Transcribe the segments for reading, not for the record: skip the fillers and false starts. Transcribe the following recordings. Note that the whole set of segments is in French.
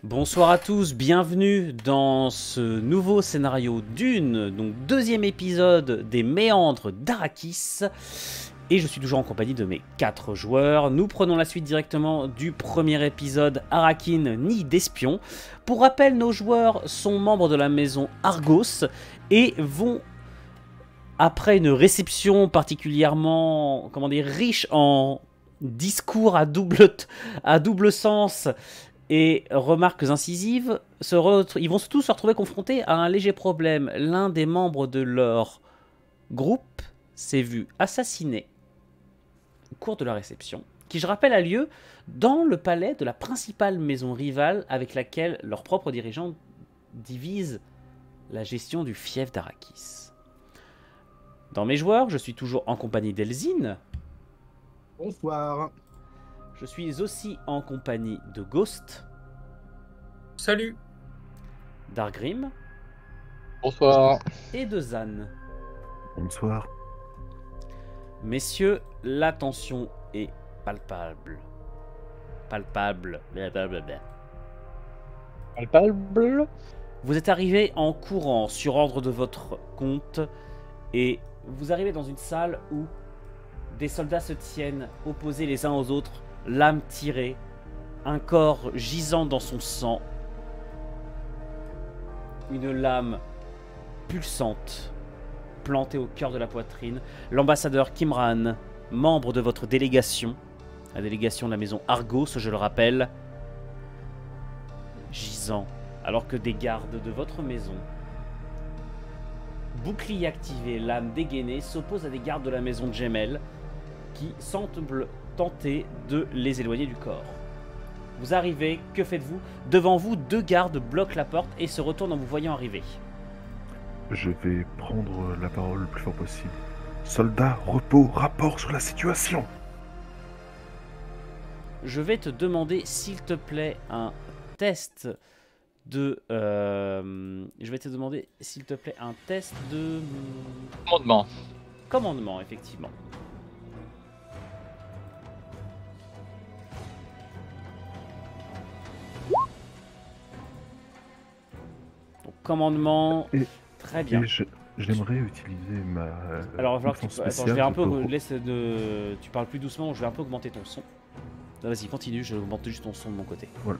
Bonsoir à tous, bienvenue dans ce nouveau scénario Dune, donc deuxième épisode des méandres d'Arrakis. Et je suis toujours en compagnie de mes 4 joueurs. Nous prenons la suite directement du premier épisode Arrakeen, Nid d'espions. Pour rappel, nos joueurs sont membres de la maison Argos et vont, après une réception particulièrement, riche en discours à double sens et remarques incisives, ils vont tous se retrouver confrontés à un léger problème. L'un des membres de leur groupe s'est vu assassiné au cours de la réception, qui, je rappelle, a lieu dans le palais de la principale maison rivale avec laquelle leurs propres dirigeants divisent la gestion du fief d'Arrakis. Dans mes joueurs, je suis toujours en compagnie d'Elzine. Bonsoir. Je suis aussi en compagnie de Ghost. Salut. D'Argrim. Bonsoir. Et de Zan. Bonsoir. Messieurs, la tension est palpable. Palpable. Blablabla. Palpable. Vous êtes arrivés en courant sur ordre de votre compte et vous arrivez dans une salle où des soldats se tiennent opposés les uns aux autres, lame tirée, un corps gisant dans son sang, une lame pulsante plantée au cœur de la poitrine. L'ambassadeur Kimran, membre de votre délégation, la délégation de la maison Argos, je le rappelle, gisant, alors que des gardes de votre maison, bouclier activé, lame dégainée, s'opposent à des gardes de la maison de Jemel qui semblent tenter de les éloigner du corps. Vous arrivez, que faites-vous? Devant vous, 2 gardes bloquent la porte et se retournent en vous voyant arriver. Je vais prendre la parole le plus fort possible. Soldats, repos, rapport sur la situation. Je vais te demander, s'il te plaît, un test de... Je vais te demander, s'il te plaît, un test de... Commandement. Commandement, effectivement. Donc, commandement... Très bien. Et j'aimerais utiliser ma... Alors, il va falloir que licence attends, je spéciale vais un peu... pour- Tu parles plus doucement, je vais un peu augmenter ton son. Non, vas-y, continue, je augmente juste ton son de mon côté. Voilà.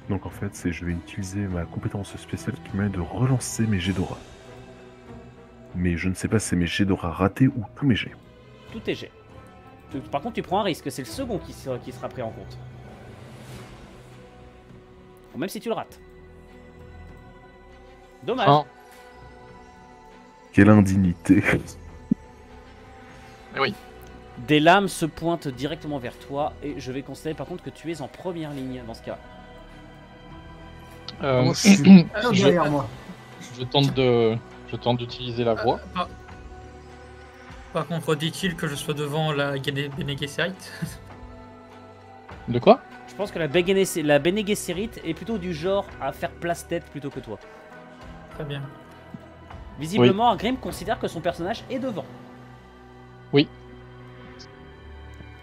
Donc en fait, je vais utiliser ma compétence spéciale qui m'aide de relancer mes jets d'aura. Mais je ne sais pas si c'est mes jets d'aura ratés ou tous mes jets. Tout est jet. Par contre, tu prends un risque, c'est le second qui sera pris en compte. Ou même si tu le rates. Dommage. Un. Quelle indignité. Oui. Des lames se pointent directement vers toi et je vais considérer par contre que tu es en première ligne dans ce cas. Moi, je suis derrière moi. Je tente d'utiliser la voix. Par contre, dit-il que je sois devant la Bene Gesserit? De quoi? Je pense que la Bene Gesserit est plutôt du genre à faire place-tête plutôt que toi. Très bien. Visiblement, Argrim considère que son personnage est devant. Oui.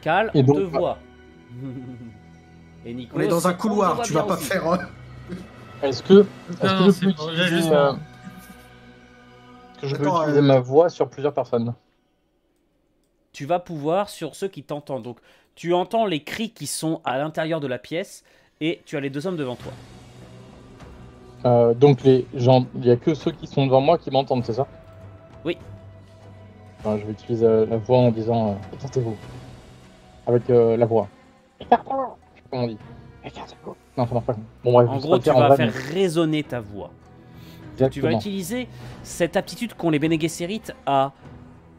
Cal, Et on donc, te voit. Et Nico, On est dans un couloir, voit tu bien vas pas aussi. faire. Est-ce que Non, je c'est peux bon, utiliser, juste- Attends, utiliser ma voix sur plusieurs personnes? Tu vas pouvoir sur ceux qui t'entendent. Donc, tu entends les cris qui sont à l'intérieur de la pièce et tu as les 2 hommes devant toi. Donc il y a que ceux qui sont devant moi qui m'entendent, c'est ça? Oui. Enfin, je vais utiliser la voix en disant écartez-vous. Avec la voix. Écartez-vous. Je sais pas comment on dit. Écartez-vous. Non, ça marche pas. Bon bref. En je sais gros, pas tu le faire en vas vrai, faire résonner ta voix. mais- Tu vas Exactement. utiliser cette aptitude qu'ont les Bene Gesserit à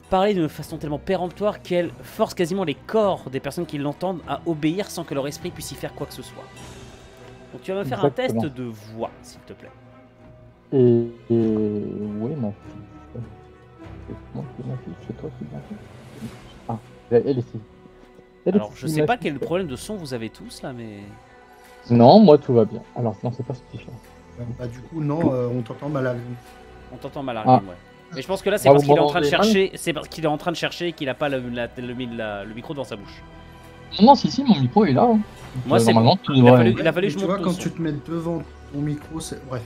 parler d'une façon tellement péremptoire qu'elle force quasiment les corps des personnes qui l'entendent à obéir sans que leur esprit puisse y faire quoi que ce soit. Donc tu vas me faire un test Exactement. de voix, s'il te plaît. Et oui, ma fiche. C'est moi qui ma fiche, c'est toi qui ma fiche. Ah, elle est ici. Elle est Alors, je ici, sais ma pas fiche. quel problème de son vous avez tous là, mais... Non, moi tout va bien. Alors, non, c'est pas ce fiche là. Bah, du coup, non, on t'entend mal à On t'entend mal Argrim, ouais. Et je pense que là, c'est Ah, parce vous qu'il est en train de m'entendez mal chercher. C'est parce qu'il est en train de chercher et qu'il a pas le micro devant sa bouche. Non, si, mon micro est là. Hein. Moi, c'est normalement, bon. tout Il a devrait- fallu, il a fallu que je Tu vois, monte quand le son. tu te mets devant ton micro, c'est. Bref.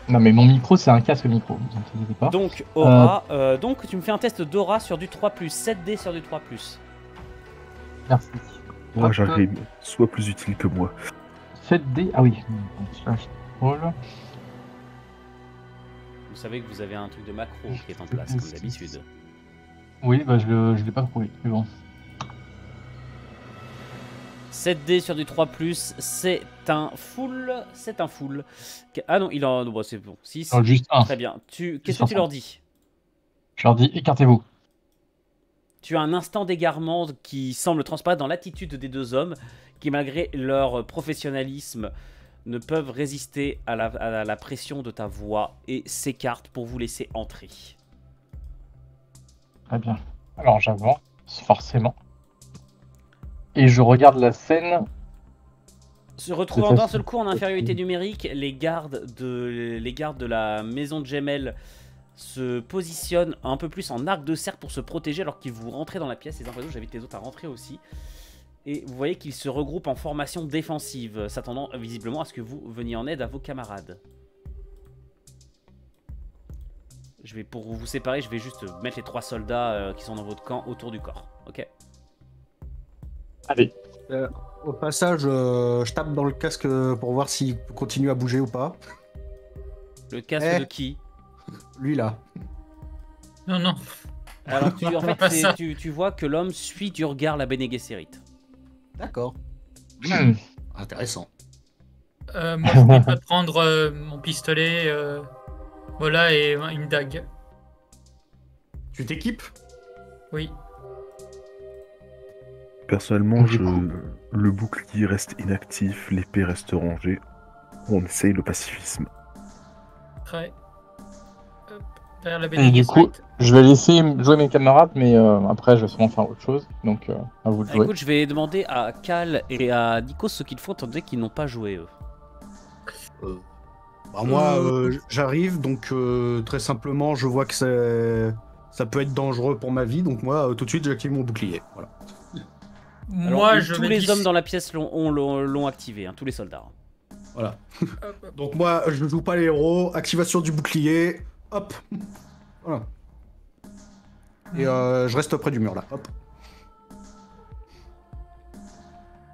Non, mais mon micro, c'est un casque micro, vous inquiétez pas. Donc, aura, donc tu me fais un test d'aura sur du 3+, 7D sur du 3+. Merci. Moi, Hop. j'arrive. Sois plus utile que moi. 7D, ah oui. Voilà. Vous savez que vous avez un truc de macro qui est en place, comme d'habitude. Oui, bah je l'ai pas trouvé, mais bon. 7D sur du 3+, c'est un full. C'est un full. Ah non, il en. Bon, c'est bon. 6. Non, juste un. Très bien. Qu'est-ce que tu leur dis? Je leur dis, écartez-vous. Tu as un instant d'égarement qui semble transparaître dans l'attitude des deux hommes, qui malgré leur professionnalisme ne peuvent résister à la pression de ta voix et s'écartent pour vous laisser entrer. Très bien. Alors j'avance, forcément. Et je regarde la scène. Se retrouvant C'est d'un facile. seul coup en infériorité numérique, les gardes de la maison de Gemel se positionnent un peu plus en arc de cercle pour se protéger alors qu'ils vous rentrez dans la pièce. Les impressions, j'invite les autres à rentrer aussi. Et vous voyez qu'ils se regroupent en formation défensive, s'attendant visiblement à ce que vous veniez en aide à vos camarades. Pour vous séparer, je vais juste mettre les 3 soldats qui sont dans votre camp autour du corps. Ok. Allez. Au passage, je tape dans le casque pour voir s'il continue à bouger ou pas. Le casque Eh. de qui? Lui là. Non, non. Alors en fait, Pas ça. tu vois que l'homme suit du regard la Bene Gesserit. D'accord. Intéressant. Moi, je vais pas prendre mon pistolet, voilà, et une dague. Tu t'équipes? Oui. Personnellement, Du coup- le bouclier reste inactif, l'épée reste rangée. On essaye le pacifisme. Prêt. Hop. Vers la Et Bene du coup, Gesserit. je vais laisser jouer mes camarades, mais après je vais sûrement faire autre chose. Donc à vous de jouer. Écoute, je vais demander à Cal et à Nikos ce qu'ils font, étant donné qu'ils n'ont pas joué eux. Bah, moi, j'arrive, donc très simplement, je vois que ça peut être dangereux pour ma vie, donc moi, tout de suite, j'active mon bouclier. Voilà. Alors, Moi, je tous vais les hommes dans la pièce l'ont activé, hein, tous les soldats. Voilà. Hop, hop. Donc moi, je joue pas les héros, activation du bouclier, hop. Voilà. Et je reste près du mur là, hop.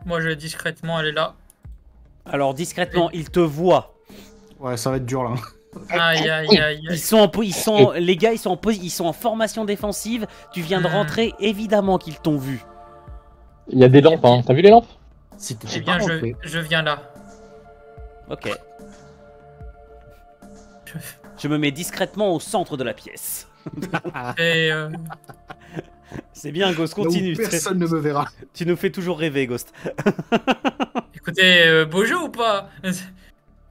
Moi, je vais discrètement aller là. Alors discrètement, ils te voient. Ouais, ça va être dur là. Aïe, aïe, aïe, Ils aïe. sont les gars, ils sont en formation défensive. Tu viens de rentrer, évidemment qu'ils t'ont vu. Il y a des lampes, hein. T'as vu les lampes? Eh bien, je viens là. Ok. Je me mets discrètement au centre de la pièce. Et C'est bien, Ghost, Là où continue. personne ne me verra. Tu nous fais toujours rêver, Ghost. écoutez, beau jeu ou pas?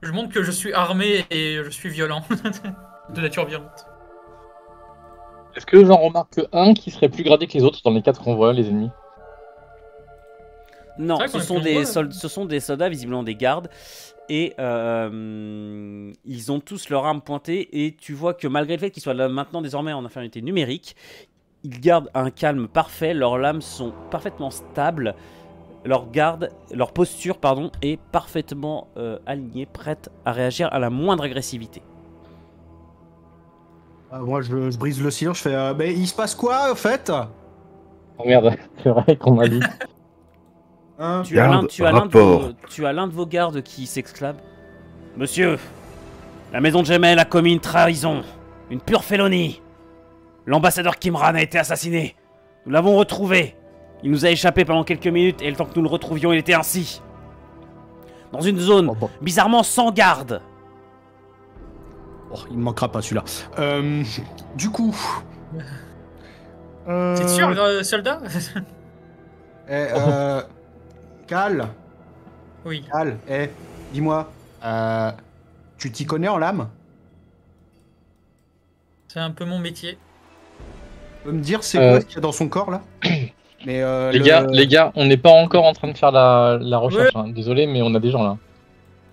Je montre que je suis armé et je suis violent. De nature violente. Est-ce que j'en remarque un qui serait plus gradé que les autres dans les 4 qu'on voit, les ennemis? Non, C'est vrai qu'on ce est sont, plus nombreux, ce sont des soldats, visiblement des gardes. Et ils ont tous leurs armes pointées. Et tu vois que malgré le fait qu'ils soient là maintenant désormais en infériorité numérique, ils gardent un calme parfait. Leurs lames sont parfaitement stables. Leur posture est parfaitement alignée, prête à réagir à la moindre agressivité. Moi, je brise le silence, je fais mais il se passe quoi, en fait? Oh merde, c'est vrai qu'on a dit. Hein? Tu as Garde, l'un rapport. de vos gardes qui s'exclame: Monsieur, la maison de Gemel a commis une trahison, une pure félonie. L'ambassadeur Kimran a été assassiné. Nous l'avons retrouvé. Il nous a échappé pendant quelques minutes et le temps que nous le retrouvions, il était ainsi. Dans une zone Oh, bon. bizarrement sans garde. Oh, il me manquera pas celui-là. Du coup. T'es sûr, soldat? Cal, Oui. dis-moi, tu t'y connais en lame? C'est un peu mon métier. Tu peux me dire c'est quoi ce qu'il y a dans son corps là? Mais Les gars, on n'est pas encore en train de faire la recherche. Hein. Désolé, mais on a des gens là.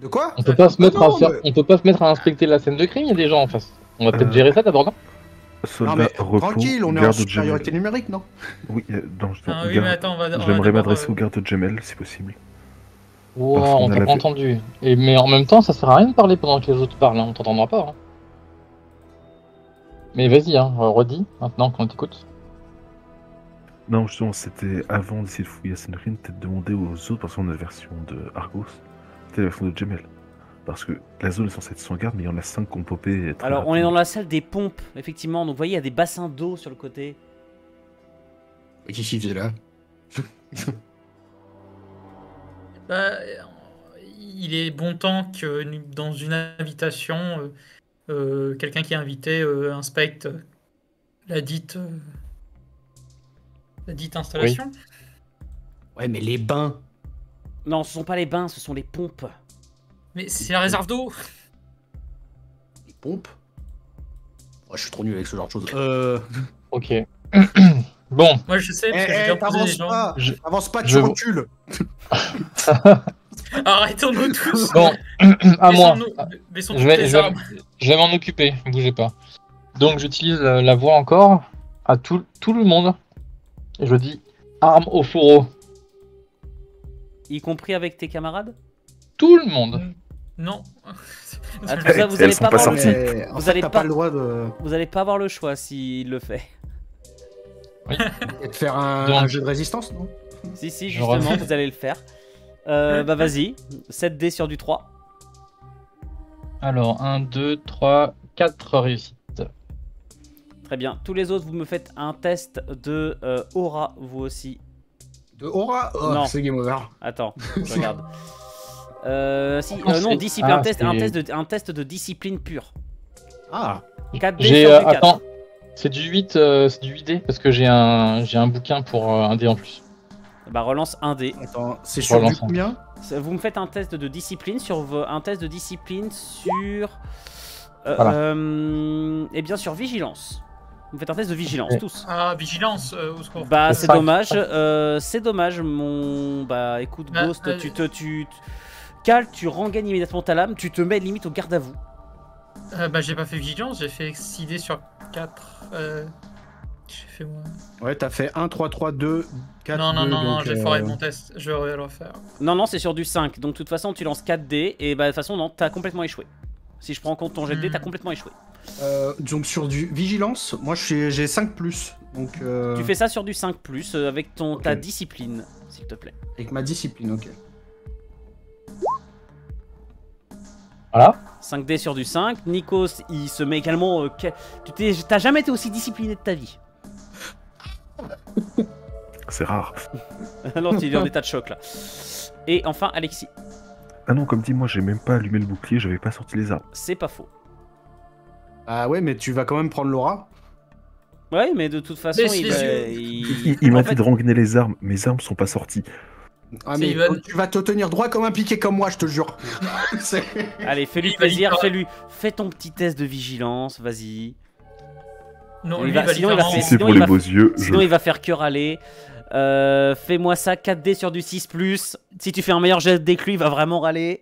De quoi? On peut pas se mettre non, on peut pas se mettre à inspecter la scène de crime. Il y a des gens en face. On va peut-être gérer ça d'abord, non? Soldat, mais repos, tranquille, on est en garde de supériorité Gemel. numérique, non? Oui, non, Ah, oui, mais attends, on va j'aimerais d'abord, m'adresser au garde de Gemel, si possible. Wow, Parce qu'on on a t'a la pas vue. entendu. Mais en même temps, ça sert à rien de parler pendant que les autres parlent, hein. On t'entendra pas. Hein. Mais vas-y, hein, redis, maintenant qu'on t'écoute. Non, justement, c'était avant d'essayer de fouiller à Senrin, peut-être demander aux autres, parce qu'on a la version de Argos, c'était la version de Gemel. Parce que la zone est censée être sans garde, mais il y en a 5 qui ont popé. très Alors, on est dans rapidement. la salle des pompes, effectivement. Donc, vous voyez, il y a des bassins d'eau sur le côté. Qu'est-ce qu'il faisait là? Bah, il est bon temps que dans une invitation, quelqu'un qui est invité inspecte la dite, installation. Ouais, mais les bains. Non, ce sont pas les bains, ce sont les pompes. Mais c'est la réserve d'eau. Les pompes. Ouais, je suis trop nul avec ce genre de choses. Ok. Bon, Moi je sais, parce que j'ai déjà posé t'avances les gens. pas. Je- Avance pas, tu je- recules. Arrêtons-nous tous. bon, à moi. Baissons Je toutes vais, les je vais, armes. je vais m'en occuper, bougez pas. Donc j'utilise la voix encore à tout le monde. Et je dis arme au fourreau. Y compris avec tes camarades. Tout le monde. Non. Ah, Désolé. ça, vous Elles allez sont pas pas avoir le- sorties. Mais, en Vous fait, allez t'as pas- pas le droit de, Vous allez pas avoir le choix s'il le fait. de faire un Donc- jeu de résistance, non? Si, si, Je justement, refais. vous allez le faire. Bah vas-y, 7 dés sur du 3. Alors 1, 2, 3, 4 réussites. Très bien. Tous les autres, vous me faites un test de aura, vous aussi. De aura? Oh, Non. c'est game over. Attends, je regarde. Si, Non, non, c'est- discipline, ah, un test de discipline pure. Ah, 4 dés J'ai sur du 4. attends, c'est du 8 c'est du 8D parce que j'ai un bouquin pour un dé en plus. Bah relance un dé. attends, c'est sur du Relance. combien? Vous me faites un test de discipline un test de discipline sur Voilà. et bien sur vigilance. Vous me faites un test de vigilance Ok. tous. Ah, vigilance au secours. Bah c'est Cinq. dommage, c'est dommage mon bah écoute Bah, Ghost, Cal, tu regagnes immédiatement ta lame, tu te mets limite au garde à vous. Bah, j'ai pas fait vigilance, j'ai fait 6 dés sur 4. J'ai fait moi. Ouais, t'as fait 1, 3, 3, 2, 4. Non, 2, non, donc, j'ai foiré mon test. Je vais le refaire. Non non, c'est sur du 5. Donc de toute façon, tu lances 4 dés et bah de toute façon non, t'as complètement échoué. Si je prends en compte ton jet de dés, t'as complètement échoué. Donc sur du vigilance, moi j'ai 5 plus. Donc Tu fais ça sur du 5 avec ta Ok. discipline, s'il te plaît. avec ma discipline, ok. Voilà. 5 dés sur du 5. Nikos, il se met également. T'as jamais été aussi discipliné de ta vie. C'est rare. Non, il est en état de choc là. Et enfin, Alexis, Ah non, comme dit, moi j'ai même pas allumé le bouclier, j'avais pas sorti les armes. c'est pas faux. Ah ouais, mais tu vas quand même prendre l'aura. Ouais, mais de toute façon, Baisse il, les euh, yeux. Il m'a en dit fait, de rengainer les armes, mes armes sont pas sorties. Ah C'est mais Ivan. tu vas te tenir droit comme un piqué comme moi, je te jure. C'est- Allez, fais-lui Il va plaisir, littéralement- fais-lui. Fais ton petit test de vigilance, vas-y. Non, Il lui, va- il va sinon, il va littéralement- faire- Si c'est sinon, pour il les va- beaux yeux, Sinon, il va faire que râler. Fais-moi ça, 4 dés sur du 6+. Si tu fais un meilleur jet de dé que lui, il va vraiment râler.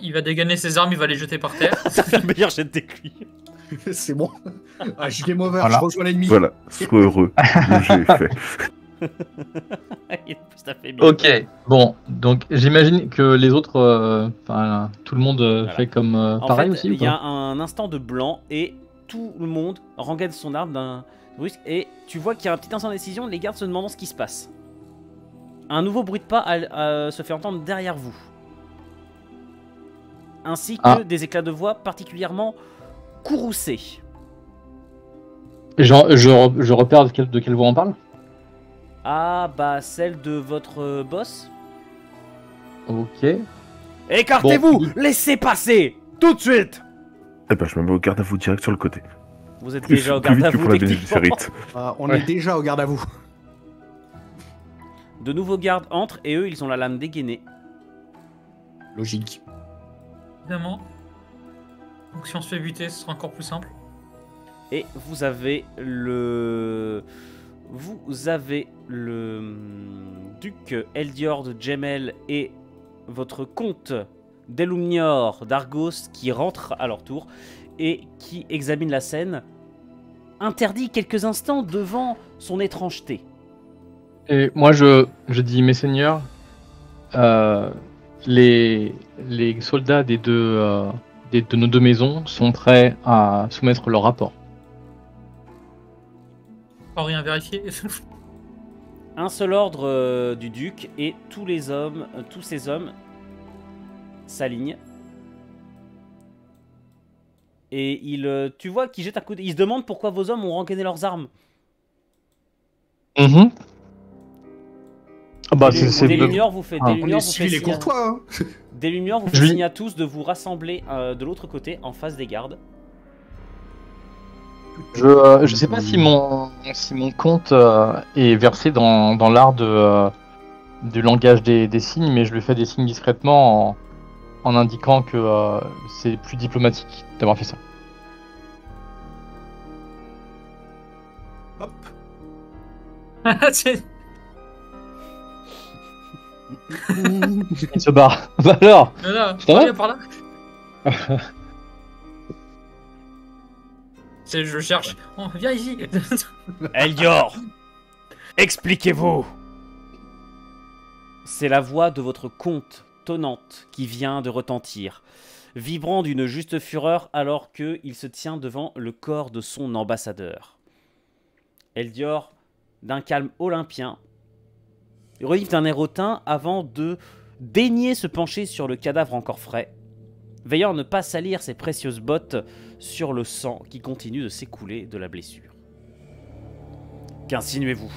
Il va dégainer ses armes, il va les jeter par terre. Fais un meilleur jet de dé que lui. c'est bon. Ah, je game over, Voilà. je rejoins l'ennemi. Voilà, sois heureux. Le jet est fait. Ça fait bien. Ok. Bon, donc j'imagine que les autres, enfin tout le monde Voilà. fait comme En pareil fait, aussi. Ou il y a pas un instant de blanc et tout le monde rengaine son arme d'un brusque et tu vois qu'il y a un petit instant d'indécision, les gardes se demandant ce qui se passe. Un nouveau bruit de pas se fait entendre derrière vous. Ainsi que Ah. des éclats de voix particulièrement courroucés. je repère de quelle voix on parle. Ah bah celle de votre boss. Ok. Écartez-vous, Bon. laissez passer, tout de suite. Eh ben, je me mets au garde à vous direct sur le côté. Vous êtes Plus, déjà au plus garde vite à que vous pour la techniquement. bénédicérite. On Ouais. est déjà au garde à vous. De nouveaux gardes entrent et eux ils ont la lame dégainée. Logique. Évidemment. Donc si on se fait buter, ce sera encore plus simple. Et vous avez le duc Eldior de Gemel et votre comte d'Elumnior d'Argos qui rentrent à leur tour et qui examinent la scène. interdit quelques instants devant son étrangeté. Et moi, je dis, mes seigneurs, les soldats de nos deux maisons sont prêts à soumettre leur rapport. Pas rien vérifier. Un seul ordre du duc et tous ces hommes s'alignent. Et tu vois qu'ils jettent un coup. Ils se demandent pourquoi vos hommes ont rengaîné leurs armes. Mhm. Ah bah, Des Lumières vous fait. On est civil et courtois, hein. Des Lumières vous fait signe à tous de vous rassembler de l'autre côté, en face des gardes. Je sais pas si mon compte est versé dans l'art du langage des signes, mais je lui fais des signes discrètement en indiquant que c'est plus diplomatique d'avoir fait ça. Hop. C'est- Il se barre. Bah alors, Là, Ça va reviens par là. Je cherche. Oh, viens ici. Eldior, expliquez-vous. C'est la voix de votre comte tonnante qui vient de retentir, vibrant d'une juste fureur alors qu'il se tient devant le corps de son ambassadeur. Eldior, d'un calme olympien, relève d'un air hautain avant de daigner se pencher sur le cadavre encore frais, veillant à ne pas salir ses précieuses bottes sur le sang qui continue de s'écouler de la blessure. Qu'insinuez-vous?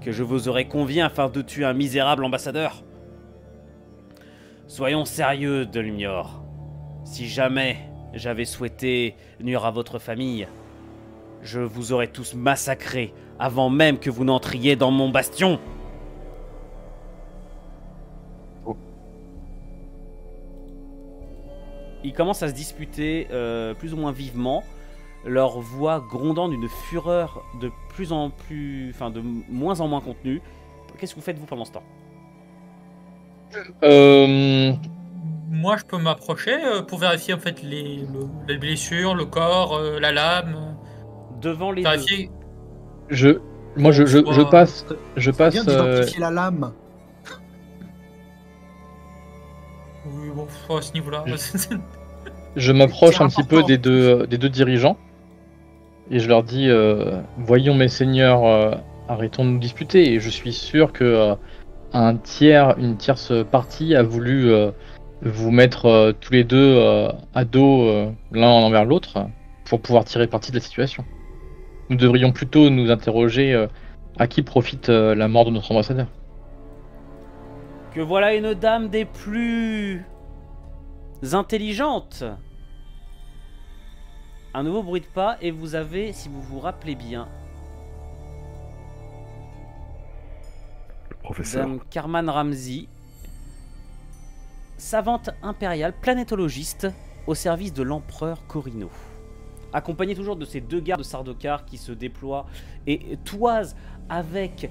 Que je vous aurais convié afin de tuer un misérable ambassadeur? Soyons sérieux, Delumior. Si jamais j'avais souhaité nuire à votre famille, je vous aurais tous massacrés avant même que vous n'entriez dans mon bastion. Ils commencent à se disputer plus ou moins vivement, leur voix grondant d'une fureur de plus en plus, enfin de moins en moins contenue. Qu'est-ce que vous faites vous pendant ce temps? Moi, je peux m'approcher pour vérifier en fait les blessures, le corps, la lame. Devant les Vérifier. je passe. Je Bien passe. d'identifier la lame. Oui, bon, à ce niveau-là. Je m'approche C'est un petit peu important. des deux dirigeants et je leur dis voyons mes seigneurs, arrêtons de nous disputer. Et je suis sûr que une tierce partie a voulu vous mettre tous les deux à dos l'un envers l'autre pour pouvoir tirer parti de la situation. Nous devrions plutôt nous interroger à qui profite la mort de notre ambassadeur. Que voilà une dame des plus intelligentes. Un nouveau bruit de pas et vous avez, si vous vous rappelez bien, Le professeur. Dame Carman Ramsey, savante impériale, planétologiste au service de l'empereur Corino. Accompagnée toujours de ces deux gardes de Sardaukar qui se déploient et toisent avec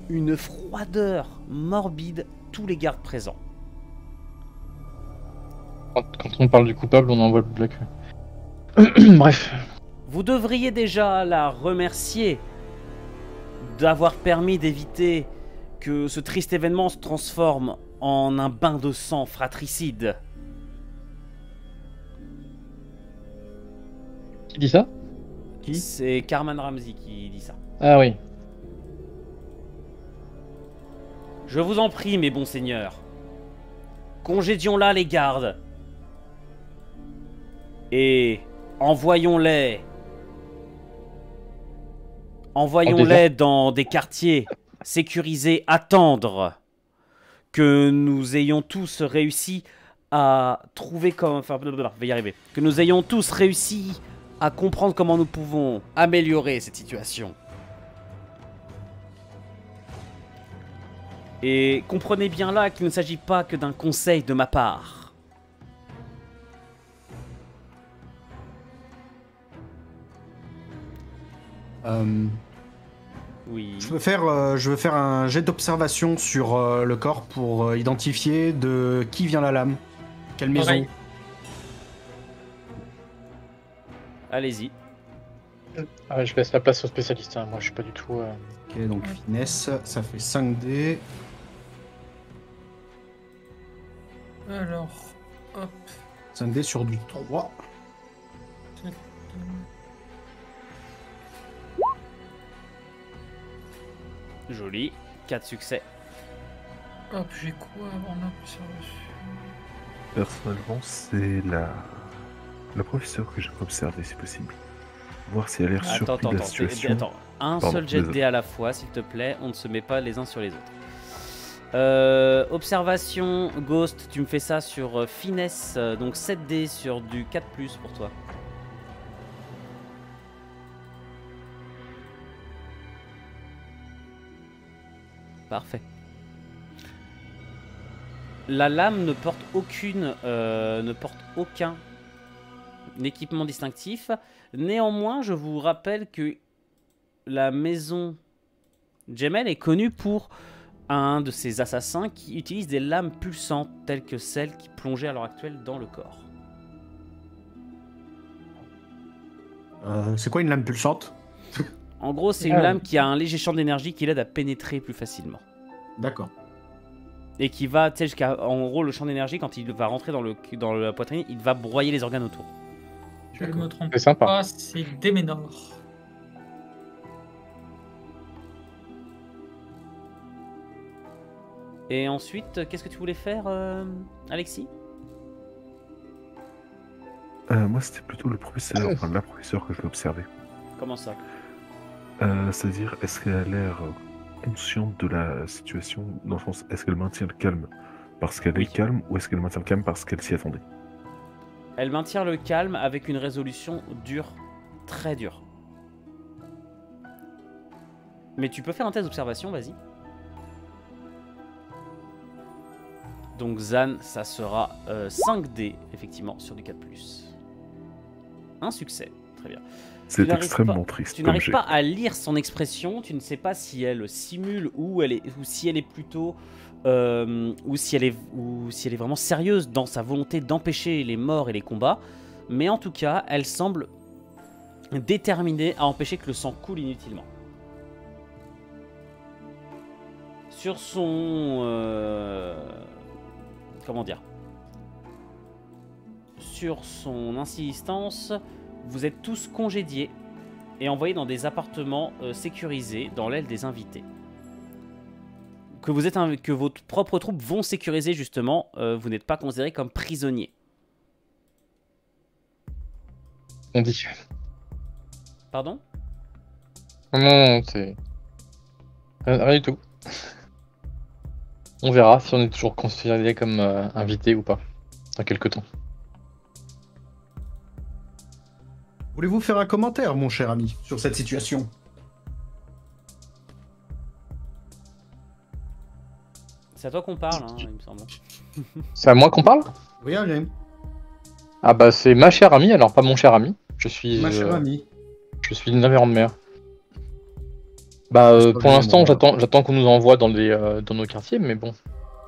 une froideur morbide tous les gardes présents. Quand on parle du coupable, on envoie le bout de la queue. Bref. Vous devriez déjà la remercier d'avoir permis d'éviter que ce triste événement se transforme en un bain de sang fratricide. Qui dit ça? C'est Carman Ramsey qui dit ça. Ah oui. Je vous en prie, mes bons seigneurs. Congédions là les gardes. Et envoyons-les. Envoyons-les dans des quartiers sécurisés, attendre que nous ayons tous réussi à trouver comment... Enfin, blablabla, je vais y arriver. Que nous ayons tous réussi à comprendre comment nous pouvons améliorer cette situation. Et comprenez bien là qu'il ne s'agit pas que d'un conseil de ma part. Oui. Je veux faire un jet d'observation sur le corps pour identifier de qui vient la lame. Quelle maison. Pareil. Allez-y. Ah, je laisse la place au spécialiste, hein. Moi je suis pas du tout... Ok, donc finesse, ça fait 5 dés. Alors, hop. 5 dés sur du 3. Joli. 4 succès. Hop, j'ai quoi avant l'observation? Personnellement, c'est la professeure que j'aimerais observer si possible. Voir si elle a l'air surpris de la situation. Attends, un Pardon, seul jet de désolé. dés à la fois, s'il te plaît. On ne se met pas les uns sur les autres. Observation, Ghost, tu me fais ça sur finesse, donc 7 dés sur du 4+ pour toi. Parfait. La lame ne porte aucun équipement distinctif. Néanmoins, je vous rappelle que la maison Jemel est connue pour un de ses assassins qui utilise des lames pulsantes telles que celles qui plongeaient à l'heure actuelle dans le corps. C'est quoi une lame pulsante? En gros, c'est une lame qui a un léger champ d'énergie qui l'aide à pénétrer plus facilement. D'accord. Et qui va, tu sais, jusqu'à... En gros, le champ d'énergie, quand il va rentrer dans la poitrine, il va broyer les organes autour. Je ne me trompe C'est sympa. pas, c'est Déménor. Et ensuite, qu'est-ce que tu voulais faire, Alexis? Moi, c'était plutôt le professeur, enfin la professeure que je vais observer. Comment ça? C'est-à-dire, est-ce qu'elle a l'air consciente de la situation? Dans le sens, est-ce qu'elle maintient le calme parce qu'elle Oui. est calme ou est-ce qu'elle maintient le calme parce qu'elle s'y attendait? Elle maintient le calme avec une résolution dure, très dure. Mais tu peux faire un test d'observation, vas-y. Donc Zan, ça sera 5 dés, effectivement, sur du 4+. Un succès, très bien. C'est n'arrives extrêmement pas- triste Tu comme n'arrives jet. pas à lire son expression, tu ne sais pas si elle simule ou si elle est plutôt ou si elle est vraiment sérieuse dans sa volonté d'empêcher les morts et les combats, mais en tout cas, elle semble déterminée à empêcher que le sang coule inutilement. Sur son comment dire? Sur son insistance, vous êtes tous congédiés et envoyés dans des appartements sécurisés dans l'aile des invités. Que vos propres troupes vont sécuriser justement, vous n'êtes pas considérés comme prisonniers. On dit. Pardon? Non, c'est... Rien du tout. On verra si on est toujours considéré comme invité ou pas, dans quelques temps. Voulez-vous faire un commentaire, mon cher ami, sur cette situation? C'est à toi qu'on parle, hein, il me semble. C'est à moi qu'on parle? Oui, allez. Ah bah c'est ma chère amie, alors pas mon cher ami. Je suis... Ma chère amie. Je suis une navire de mer. Bah pour l'instant j'attends qu'on nous envoie dans nos quartiers, mais bon.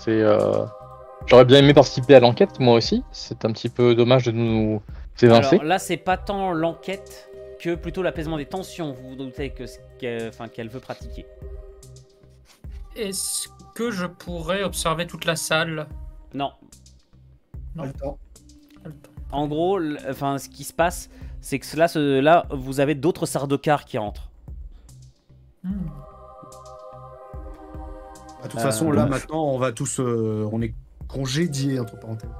C'est j'aurais bien aimé participer à l'enquête moi aussi. C'est un petit peu dommage de nous évincer. Alors là, c'est pas tant l'enquête que plutôt l'apaisement des tensions. Vous vous doutez qu'elle veut pratiquer. Est-ce que je pourrais observer toute la salle? Non. Pas le temps. Pas le temps. En gros, ce qui se passe, c'est que là, vous avez d'autres Sardaukar qui entrent. De toute façon, là, donc- maintenant, on va tous... on est congédiés, entre parenthèses.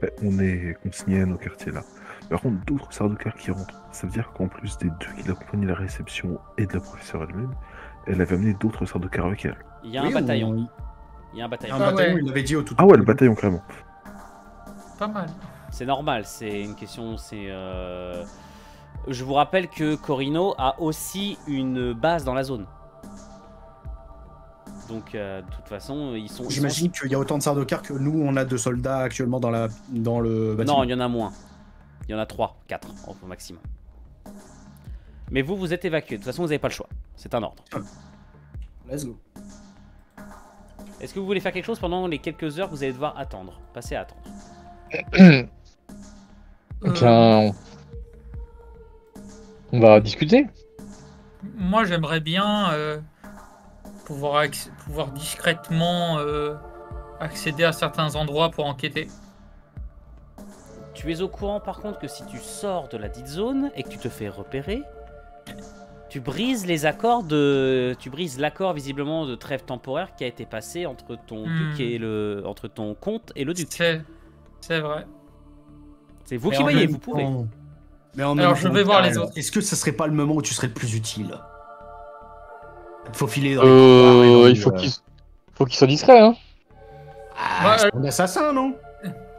Ouais, on est consigné à nos quartiers là. Par contre, d'autres Sardaukar qui rentrent. Ça veut dire qu'en plus des deux qui l'accompagnaient à la réception et de la professeure elle-même, elle avait amené d'autres Sardaukar avec elle. Il y a Oui, un bataillon. on- Il y a un Il y bataillon. a un Ah bataillon, ouais. il l'avait dit au tout Ah ouais, le début. bataillon carrément. Pas mal. C'est normal, c'est une question. Je vous rappelle que Corino a aussi une base dans la zone. Donc, de toute façon, ils sont. J'imagine qu'il y a autant de Sardaukar que nous, on a de soldats actuellement dans le bâtiment. Non, il y en a moins. Il y en a 3, 4 au maximum. Mais vous êtes évacués. De toute façon, vous n'avez pas le choix. C'est un ordre. Let's go. Est-ce que vous voulez faire quelque chose pendant les quelques heures que vous allez devoir attendre? Passer à attendre. Bien, on va discuter. Moi, j'aimerais bien pouvoir discrètement accéder à certains endroits pour enquêter. Tu es au courant par contre que si tu sors de la dite zone et que tu te fais repérer, tu brises l'accord visiblement de trêve temporaire qui a été passé entre ton duc et entre ton comte et le duc. C'est vrai. C'est vous Mais qui en voyez, même vous pouvez. Mais en Alors, même je temps, vais voir les Karl, autres. Est-ce que ce serait pas le moment où tu serais le plus utile? Il faut filer dans les couloirs et dans Il faut qu'il soit discret, hein. Ah, c'est un assassin, non?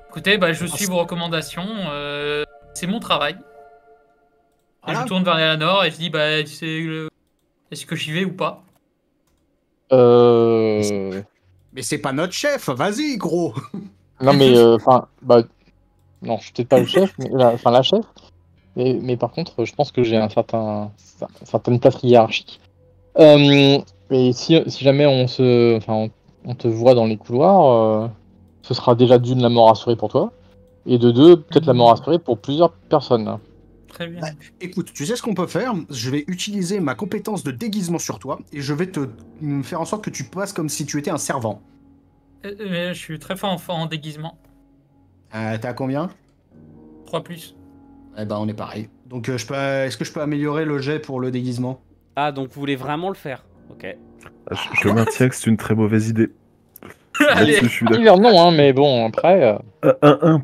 Écoutez, je suis vos recommandations. C'est mon travail. Et Voilà. je tourne vers Eleanor et je dis est-ce que j'y vais ou pas? Mais c'est pas notre chef, vas-y, gros. Non, mais non, je suis peut-être pas le chef, mais la chef. Mais par contre, je pense que j'ai une certaine place hiérarchique. Et si jamais on te voit dans les couloirs, ce sera déjà d'une la mort assurée pour toi, et de deux, peut-être la mort assurée pour plusieurs personnes. Très bien. Écoute, tu sais ce qu'on peut faire? Je vais utiliser ma compétence de déguisement sur toi et je vais te faire en sorte que tu passes comme si tu étais un servant. Mais je suis très fort en déguisement. T'as combien? 3+. Eh ben, on est pareil. Donc, est-ce que je peux améliorer le jet pour le déguisement? Ah, donc vous voulez vraiment le faire? Ok. Je maintiens que c'est une très mauvaise idée. Allez. Là-dessus, je suis d'accord. Hiver, non, hein, mais bon, après.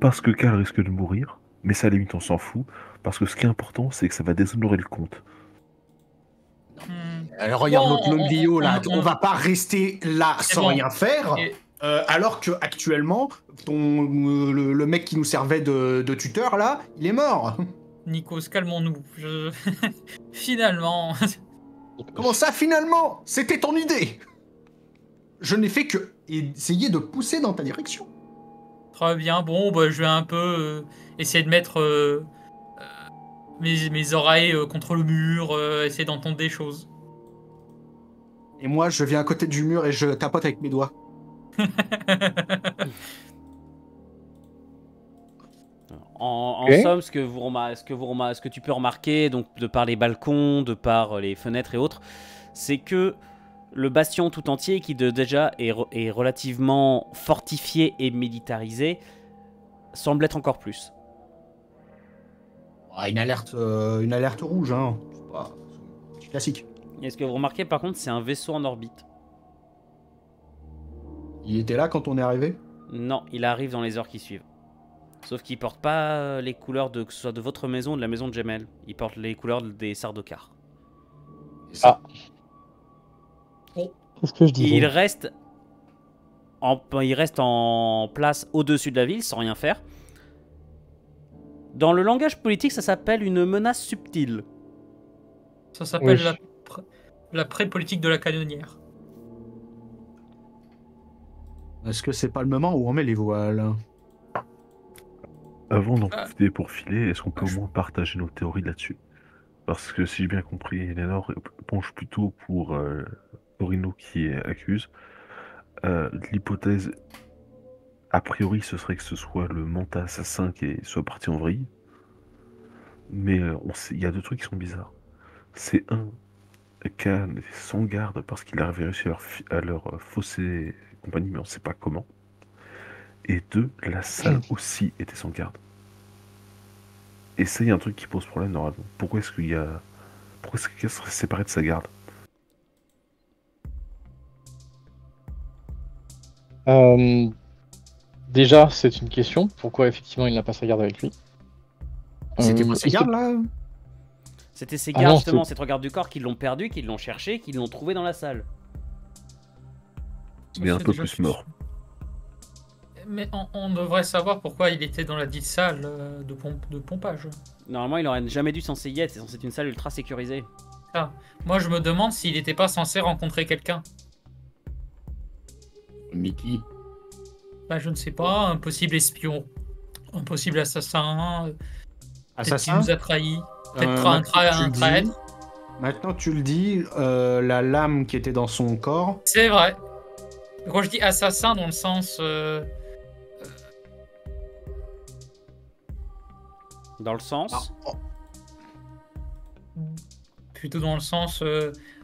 Parce que Karl risque de mourir, mais ça, à la limite, on s'en fout. Parce que ce qui est important, c'est que ça va déshonorer le comte. Alors, regarde Bon, l'autre Longlio, là. on- On va pas rester là C'est sans bon. rien faire. Et- Alors que actuellement, le mec qui nous servait de tuteur, là, il est mort. Nikos, calmons-nous. Finalement. Comment ça, finalement? C'était ton idée. Je n'ai fait que essayer de pousser dans ta direction. Très bien. Bon, je vais un peu essayer de mettre mes oreilles contre le mur, essayer d'entendre des choses. Et moi, je viens à côté du mur et je tapote avec mes doigts. En Ok. somme, ce que tu peux remarquer, donc de par les balcons, de par les fenêtres et autres, c'est que le bastion tout entier, qui déjà est relativement fortifié et militarisé, semble être encore plus. Une alerte rouge, hein. C'est classique. Et ce que vous remarquez par contre, c'est un vaisseau en orbite. Il était là quand on est arrivé? Non, il arrive dans les heures qui suivent. Sauf qu'il porte pas les couleurs que ce soit de votre maison ou de la maison de Jemel. Il porte les couleurs des Sardaukar. Ah. Qu'est-ce que je disais? Il reste en place au-dessus de la ville sans rien faire. Dans le langage politique, ça s'appelle une menace subtile. Ça s'appelle Oui. la pré-politique de la canonnière. Est-ce que c'est pas le moment où on met les voiles? Avant d'en profiter pour filer, est-ce qu'on peut au moins partager nos théories là-dessus? Parce que si j'ai bien compris, Eleanor penche plutôt pour Torino qui accuse. L'hypothèse, a priori, ce serait que ce soit le mental assassin qui soit parti en vrille. Mais il y a deux trucs qui sont bizarres. C'est un, Khan est sans garde parce qu'il a réussi à leur fausser et compagnie, mais on sait pas comment. Et deux, la salle aussi était sans garde. Et ça, il y a un truc qui pose problème normalement. Pourquoi est-ce qu'elle serait séparée de sa garde? Déjà, c'est une question. Pourquoi effectivement il n'a pas sa garde avec lui? C'était quoi ces gardes là? C'était ces Ah gardes, non, justement, ces trois gardes du corps qui l'ont perdu, qui l'ont cherché, qui l'ont trouvé dans la salle. Mais un C'est peu déjà plus mort. Mais on devrait savoir pourquoi il était dans la dite salle de pompage. Normalement, il aurait jamais dû censé y être. C'est censé être une salle ultra sécurisée. Moi, je me demande s'il n'était pas censé rencontrer quelqu'un. Mais qui? Je ne sais pas, un possible espion, un possible assassin, peut-être qu'il Assassin? nous a trahis, peut-être Maintenant que tu un le dis- traître. Maintenant tu le dis, la lame qui était dans son corps, C'est vrai. Quand je dis assassin dans le sens... Dans le sens Plutôt dans le sens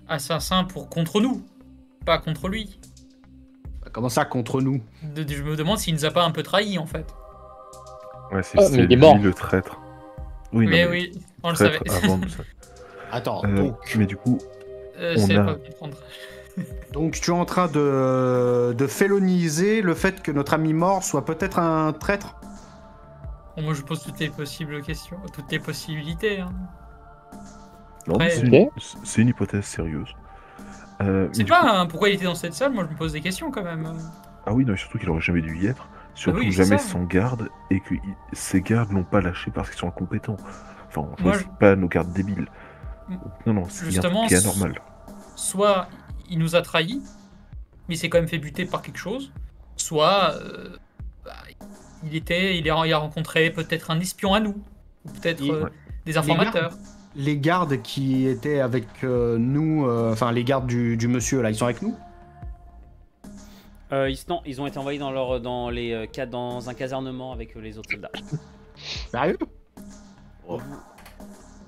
assassin contre nous, pas contre lui. Comment ça contre nous? Je me demande s'il nous a pas un peu trahis en fait. Ouais, c'est mais il est lui mort. le traître. Oui, non, Mais oui, on le traître savait. avant tout ça. Attends, Mais du coup, C'est a- pas comprendre. donc tu es en train de féloniser le fait que notre ami mort soit peut-être un traître? Bon, moi je pose toutes les possibles questions, toutes les possibilités. Hein. non, Après, c'est une hypothèse sérieuse. C'est mais du pas coup- hein, pourquoi il était dans cette salle, moi je me pose des questions quand même. Ah oui, non, et surtout qu'il aurait jamais dû y être. Surtout oui, c'est jamais ça. sans garde et que ses gardes l'ont pas lâché parce qu'ils sont incompétents. Enfin, on Moi, choisit pas nos gardes débiles. Non, non, c'est un Justement, truc qui est anormal. Soit il nous a trahis, mais il s'est quand même fait buter par quelque chose, soit il a rencontré peut-être un espion à nous, ou peut-être Et- des informateurs. Les gardes qui étaient avec nous, enfin les gardes du monsieur là, ils sont avec nous? non, ils ont été envoyés dans un casernement avec les autres soldats. Sérieux?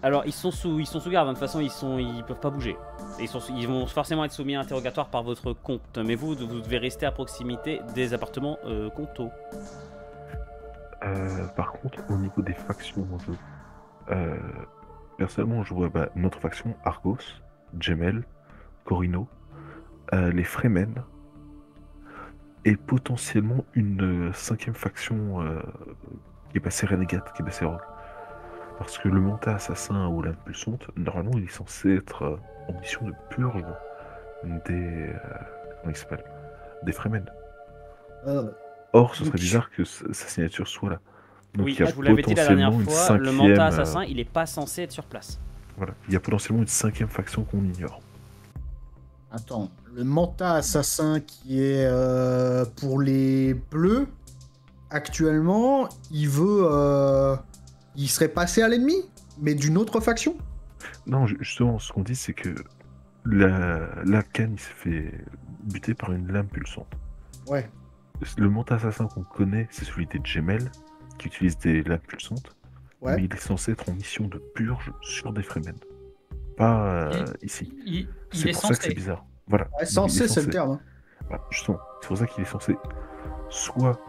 Alors ils sont sous garde, hein. De toute façon ils peuvent pas bouger. Et ils vont forcément être soumis à interrogatoire par votre compte, mais vous devez rester à proximité des appartements Conto. Par contre, au niveau des factions en jeu, personnellement, je vois notre faction Argos, Jemel, Corino, les Fremen et potentiellement une cinquième faction qui est passée Renegade, qui est passée Rogue. Parce que le Manta assassin ou l'impulsante, normalement, il est censé être en mission de purge des. Comment il s'appelle? Des Fremen. Or, ce serait Donc- bizarre que sa signature soit là. Donc, Oui, il y a je vous l'avais dit la dernière potentiellement fois, une le cinquième, Manta assassin il est pas censé être sur place. Voilà, il y a potentiellement une cinquième faction qu'on ignore. Attends, le Manta assassin qui est pour les bleus, actuellement, il serait passé à l'ennemi, mais d'une autre faction? Non, justement, ce qu'on dit, c'est que la canne, il s'est fait buter par une lame pulsante. Ouais. Le Manta assassin qu'on connaît, c'est celui des Jemel, qui utilise des lames pulsantes. Ouais. Mais il est censé être en mission de purge sur des Fremen. Pas ici. Il C'est est pour ça que c'est censé. bizarre. Voilà. Ouais, censé, c'est le terme. Hein. Voilà, justement, c'est pour ça qu'il est censé. Soit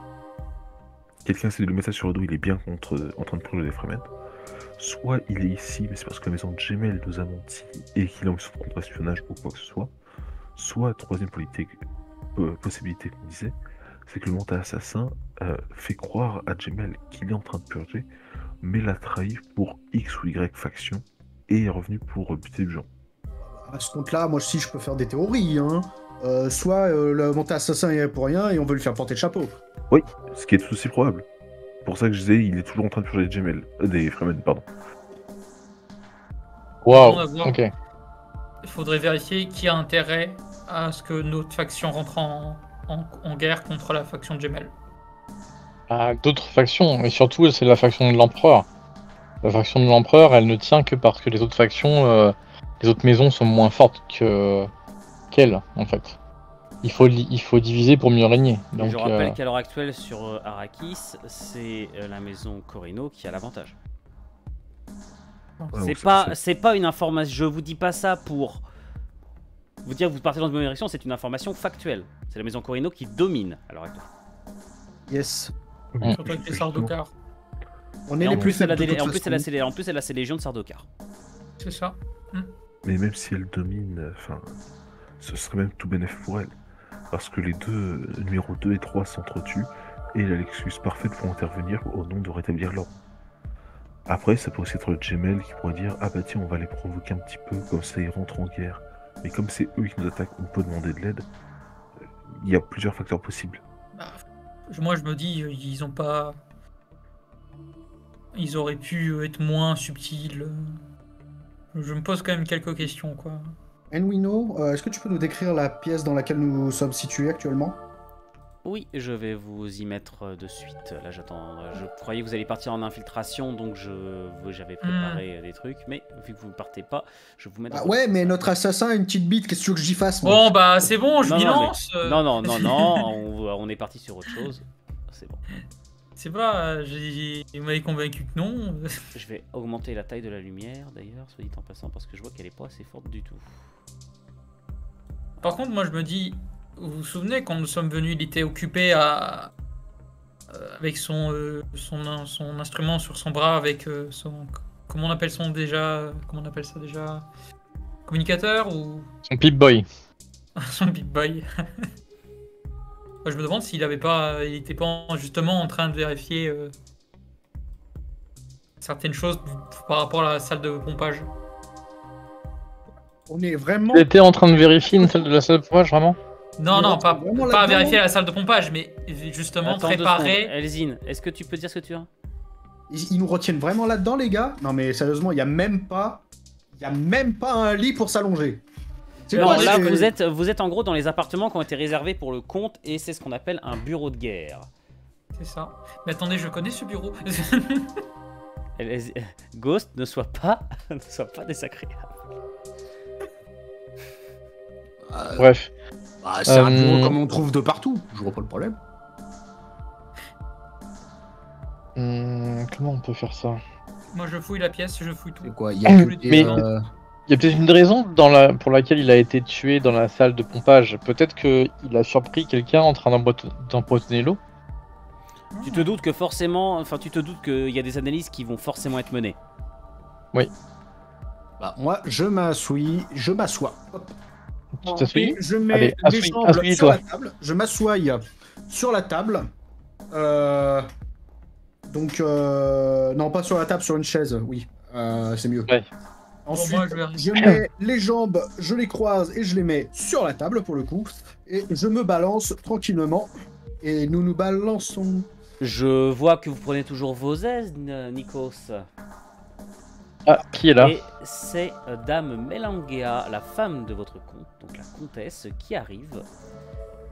quelqu'un essaie de le mettre ça sur le dos, il est bien en train de purger des Fremen. Soit il est ici, mais c'est parce que la maison de Jemel nous a menti et qu'il est en mission de contre-espionnage ou quoi que ce soit. Soit, troisième possibilité qu'on disait, c'est que le Manta assassin fait croire à Jemel qu'il est en train de purger, mais l'a trahi pour X ou Y faction et est revenu pour buter des gens. À ce compte-là, moi aussi, je peux faire des théories. Hein. Soit le Manta assassin est pour rien et on veut lui faire porter le chapeau. Oui, ce qui est tout aussi probable. C'est pour ça que je disais, il est toujours en train de purger des Jemel, des Fremen, pardon. Waouh, On va voir. ok. Il faudrait vérifier qui a intérêt à ce que notre faction rentre en guerre contre la faction de Jemel. D'autres factions, et surtout c'est la faction de l'empereur. La faction de l'empereur, elle ne tient que parce que les autres factions, les autres maisons sont moins fortes qu'elle, en fait. Il faut diviser pour mieux régner. Et Donc, je rappelle qu'à l'heure actuelle sur Arrakis, c'est la maison Corino qui a l'avantage. Ouais, C'est pas une information. Je vous dis pas ça pour vous dire que vous partez dans une bonne direction. C'est une information factuelle. C'est la maison Corino qui domine à l'heure actuelle. Yes. Oui, Surtout avec les justement. Sardokar. On Et est en les plus, plus faibles. en plus, de toute c'est la façon. Légion de Sardokar. C'est ça. Mais même si elle domine, enfin, ce serait même tout bénéf pour elle. Parce que les deux, numéro 2 et 3 s'entretuent, et elle a l'excuse parfaite pour intervenir au nom de rétablir l'ordre. Après, ça peut aussi être Jemel qui pourrait dire: ah bah tiens, on va les provoquer un petit peu, comme ça ils rentrent en guerre. Mais comme c'est eux qui nous attaquent, on peut demander de l'aide. Il y a plusieurs facteurs possibles. Bah, moi je me dis, ils ont pas. Ils auraient pu être moins subtils. Je me pose quand même quelques questions, quoi. Enwino, est-ce que tu peux nous décrire la pièce dans laquelle nous sommes situés actuellement? Oui, je vais vous y mettre de suite. Là, j'attends. Je croyais que vous alliez partir en infiltration, donc j'avais préparé des trucs, mais vu que vous ne partez pas, je vous mets. Bah ouais, mais notre assassin a une petite bite, qu'est-ce que tu veux que j'y fasse, moi? Bon, bah c'est bon, je Non, bilance. non, on est parti sur autre chose. C'est bon. C'est pas, vous m'avez convaincu que non. Je vais augmenter la taille de la lumière d'ailleurs, soit dit en passant, parce que je vois qu'elle est pas assez forte du tout. Par contre, moi je me dis, vous vous souvenez quand nous sommes venus, il était occupé à avec son instrument sur son bras, avec son, comment on appelle ça déjà, communicateur ou Son Pip-Boy. son Big Boy. Moi, je me demande s'il avait pas, il était pas justement en train de vérifier certaines choses par rapport à la salle de pompage. On est vraiment. Il était en train de vérifier une salle de la salle de pompage, vraiment? Non, non, pas Vraiment pas là-dedans, vérifier la salle de pompage, mais justement Attends 2 préparer. secondes. Elzine, est-ce que tu peux dire ce que tu as? Ils nous retiennent vraiment là-dedans, les gars? Non, mais sérieusement, il y a même pas un lit pour s'allonger. C'est Non, quoi, là c'est- vous êtes en gros dans les appartements qui ont été réservés pour le compte et c'est ce qu'on appelle un bureau de guerre. C'est ça. Mais attendez, je connais ce bureau. Ghost, ne sois pas désagréable. Bref. Bah, c'est un bureau comme on trouve de partout. Je vois pas le problème. Comment on peut faire ça? Moi, je fouille la pièce, je fouille tout. C'est quoi? Il y a que des, Mais- Il y a peut-être une raison pour laquelle il a été tué dans la salle de pompage. Peut-être qu'il a surpris quelqu'un en train d'empoisonner l'eau. Tu te doutes que forcément, enfin tu te doutes qu'il y a des analyses qui vont forcément être menées. Bah, moi, je m'assois. Hop. Tu t'assois? Et je mets Allez, mes assois- jambes assois-toi. sur la table. Je m'assois sur la table. Donc, non, pas sur la table, sur une chaise. Oui, c'est mieux. Ouais. Ensuite, Bon, moi, je mets les jambes, je les croise et je les mets sur la table pour le coup. Et je me balance tranquillement. Et nous nous balançons. Je vois que vous prenez toujours vos aises, Nikos. Ah, qui est là? Et c'est Dame Melangea, la femme de votre comte, donc la comtesse, qui arrive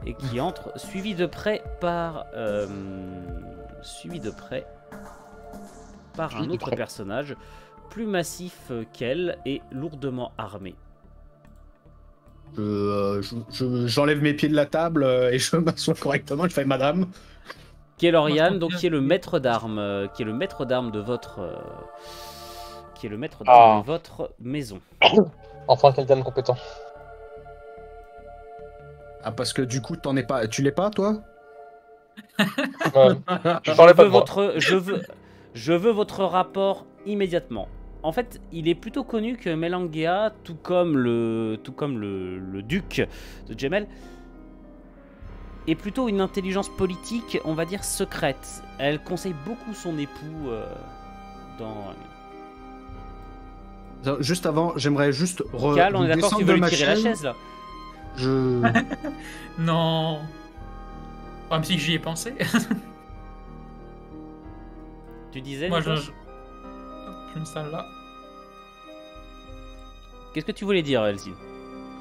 et qui entre, suivie de près par un autre personnage plus massif qu'elle et lourdement armé. J'enlève mes pieds de la table et je m'assois correctement. Je fais madame. Kellorian, Moi, je donc pense qui est le que- maître d'armes, de votre, Ah. de votre maison. Enfin, quelqu'un de compétent. Ah, parce que du coup, tu l'es pas, toi? Je parlais pas de moi. Je veux votre rapport immédiatement. En fait, il est plutôt connu que Melangea, tout comme le duc de Jemel, est plutôt une intelligence politique, on va dire secrète. Elle conseille beaucoup son époux dans... Juste avant, j'aimerais juste Cal, on est d'accord, tu veux lui tirer la chaise là? Je... Non. Même si j'y ai pensé. Tu disais, Moi, Nikos je m'installe là. Qu'est-ce que tu voulais dire, Elsie?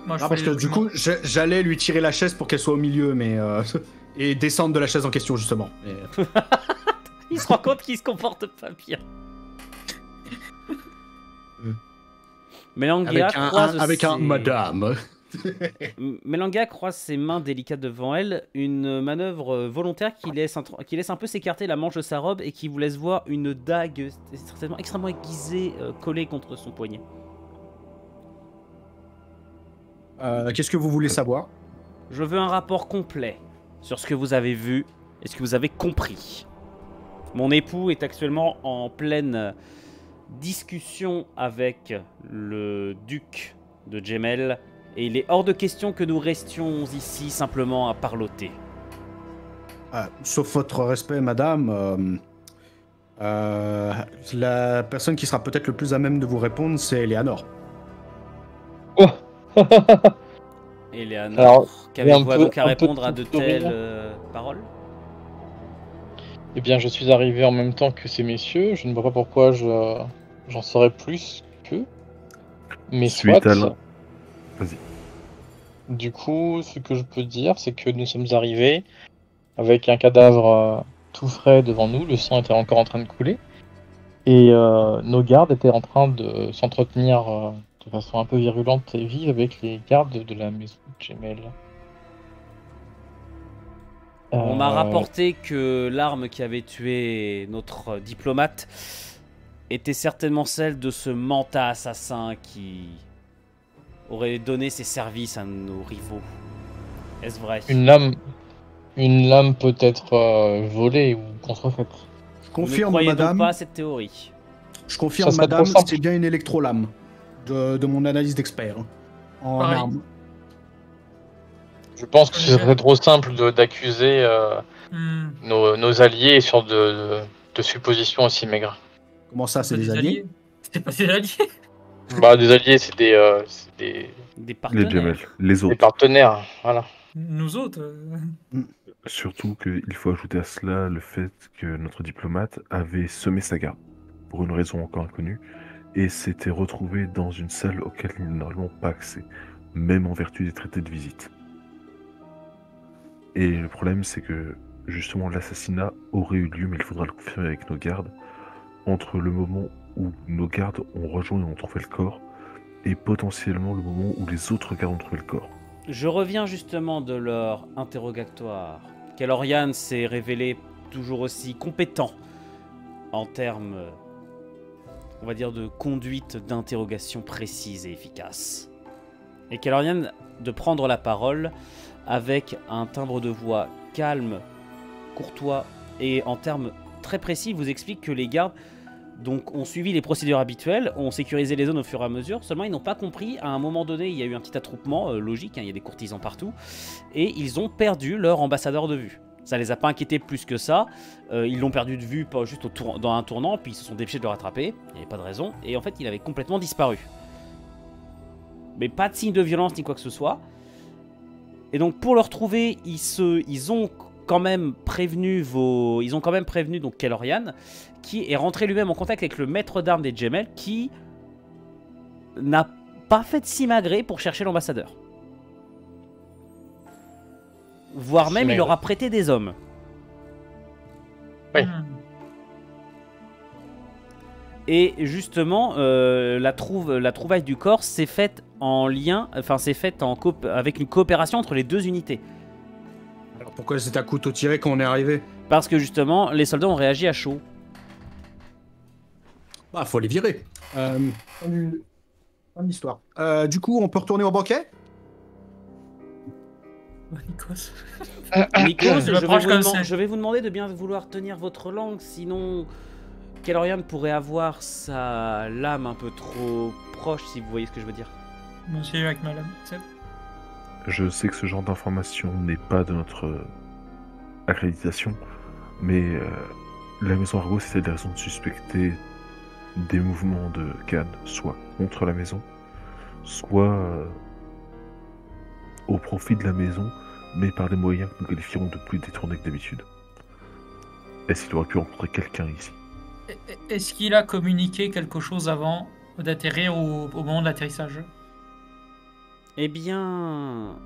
Moi, je Ah, fais parce les que du documents. coup, j'allais lui tirer la chaise pour qu'elle soit au milieu, mais et descendre de la chaise en question justement. Mais- Il se rend compte qu'il se comporte pas bien. Melangea croise avec un ses- madame. Melangea croise ses mains délicates devant elle, une manœuvre volontaire qui laisse un peu s'écarter la manche de sa robe et qui vous laisse voir une dague certainement extrêmement aiguisée collée contre son poignet. Qu'est-ce que vous voulez savoir? Je veux un rapport complet sur ce que vous avez vu et ce que vous avez compris. Mon époux est actuellement en pleine discussion avec le duc de Jemel et il est hors de question que nous restions ici simplement à parloter. Sauf votre respect, madame, la personne qui sera peut-être le plus à même de vous répondre, c'est Eleanor. Eleanor, Alors, qu'avez-vous un peu- donc à un peu répondre à de de sourire. telles paroles? Eh bien, je suis arrivé en même temps que ces messieurs. Je ne vois pas pourquoi j'en saurais plus qu'eux. Mais Suite soit. à l'un. Vas-y. Du coup, ce que je peux dire, c'est que nous sommes arrivés avec un cadavre tout frais devant nous. Le sang était encore en train de couler. Et nos gardes étaient en train de s'entretenir de façon un peu virulente et vive avec les gardes de la maison de Jemel. On m'a rapporté que l'arme qui avait tué notre diplomate était certainement celle de ce manta assassin qui aurait donné ses services à nos rivaux. Est-ce vrai? Une lame peut être volée ou contrefaite. Je Vous ne confirme, croyez donc madame. pas à cette théorie? Je confirme, Ça serait madame, trop simple. c'est bien une électrolame de mon analyse d'expert en Pareil. armes. Je pense que ce serait trop simple d'accuser nos alliés sur de suppositions aussi maigres. Comment ça, c'est des alliés? C'était pas des alliés. Bah, des alliés, c'est des Des Les partenaires. Jamel, les autres. partenaires, voilà. Nous autres. Surtout qu'il faut ajouter à cela le fait que notre diplomate avait semé sa garde, pour une raison encore inconnue, et s'était retrouvé dans une salle auquel il n'a normalement pas accès, même en vertu des traités de visite. Et le problème, c'est que justement l'assassinat aurait eu lieu, mais il faudra le confirmer avec nos gardes, entre le moment où nos gardes ont rejoint et ont trouvé le corps, et potentiellement le moment où les autres gardes ont trouvé le corps. Je reviens justement de leur interrogatoire. Kellorian s'est révélé toujours aussi compétent en termes, on va dire, de conduite d'interrogation précise et efficace. Et Kellorian de prendre la parole avec un timbre de voix calme, courtois et en termes très précis, il vous explique que les gardes donc, ont suivi les procédures habituelles, ont sécurisé les zones au fur et à mesure, seulement ils n'ont pas compris, à un moment donné, il y a eu un petit attroupement, logique, hein, il y a des courtisans partout, et ils ont perdu leur ambassadeur de vue. Ça les a pas inquiétés plus que ça, ils l'ont perdu de vue pas juste dans un tournant, puis ils se sont dépêchés de le rattraper, il n'y avait pas de raison, et en fait il avait complètement disparu. Mais pas de signe de violence ni quoi que ce soit. Et donc pour le retrouver, ils ont quand même prévenu donc Kellorian, qui est rentré lui-même en contact avec le maître d'armes des Jamel, qui n'a pas fait de simagrée pour chercher l'ambassadeur. Voire même, il leur a prêté des hommes. Oui. Et justement, la trouvaille du corps s'est faite avec une coopération entre les deux unités. Alors pourquoi c'est à couteau tiré quand on est arrivé? Parce que justement, les soldats ont réagi à chaud. Bah, faut les virer. Fin de l'histoire. Du coup, on peut retourner au banquet? Nikos. Nikos, Je je vais vous demander de bien vouloir tenir votre langue, sinon Kellorian pourrait avoir sa lame un peu trop proche, si vous voyez ce que je veux dire. Monsieur avec ma lame. Je sais que ce genre d'information n'est pas de notre accréditation, mais la maison Argos c'était des raisons de suspecter des mouvements de Khan, soit contre la maison, soit au profit de la maison, mais par des moyens que nous qualifierons de plus détournés que d'habitude. Est-ce qu'il aurait pu rencontrer quelqu'un ici? Est-ce qu'il a communiqué quelque chose avant d'atterrir au moment de l'atterrissage? Eh bien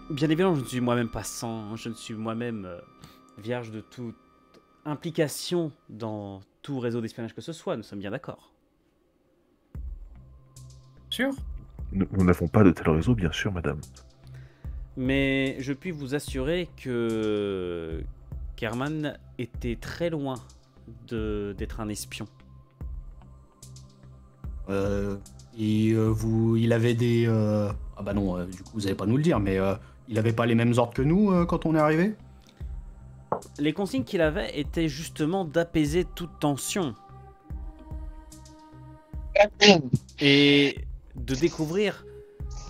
évidemment, je ne suis moi-même pas sans, je ne suis moi-même vierge de toute implication dans tout réseau d'espionnage que ce soit, nous sommes bien d'accord. Sûr? Nous n'avons pas de tel réseau, bien sûr, madame. Mais je puis vous assurer que Kerman était très loin d'être un espion. Il avait des... Ah bah non, du coup, vous allez pas nous le dire, mais il avait pas les mêmes ordres que nous quand on est arrivé? Les consignes qu'il avait étaient justement d'apaiser toute tension. Et de découvrir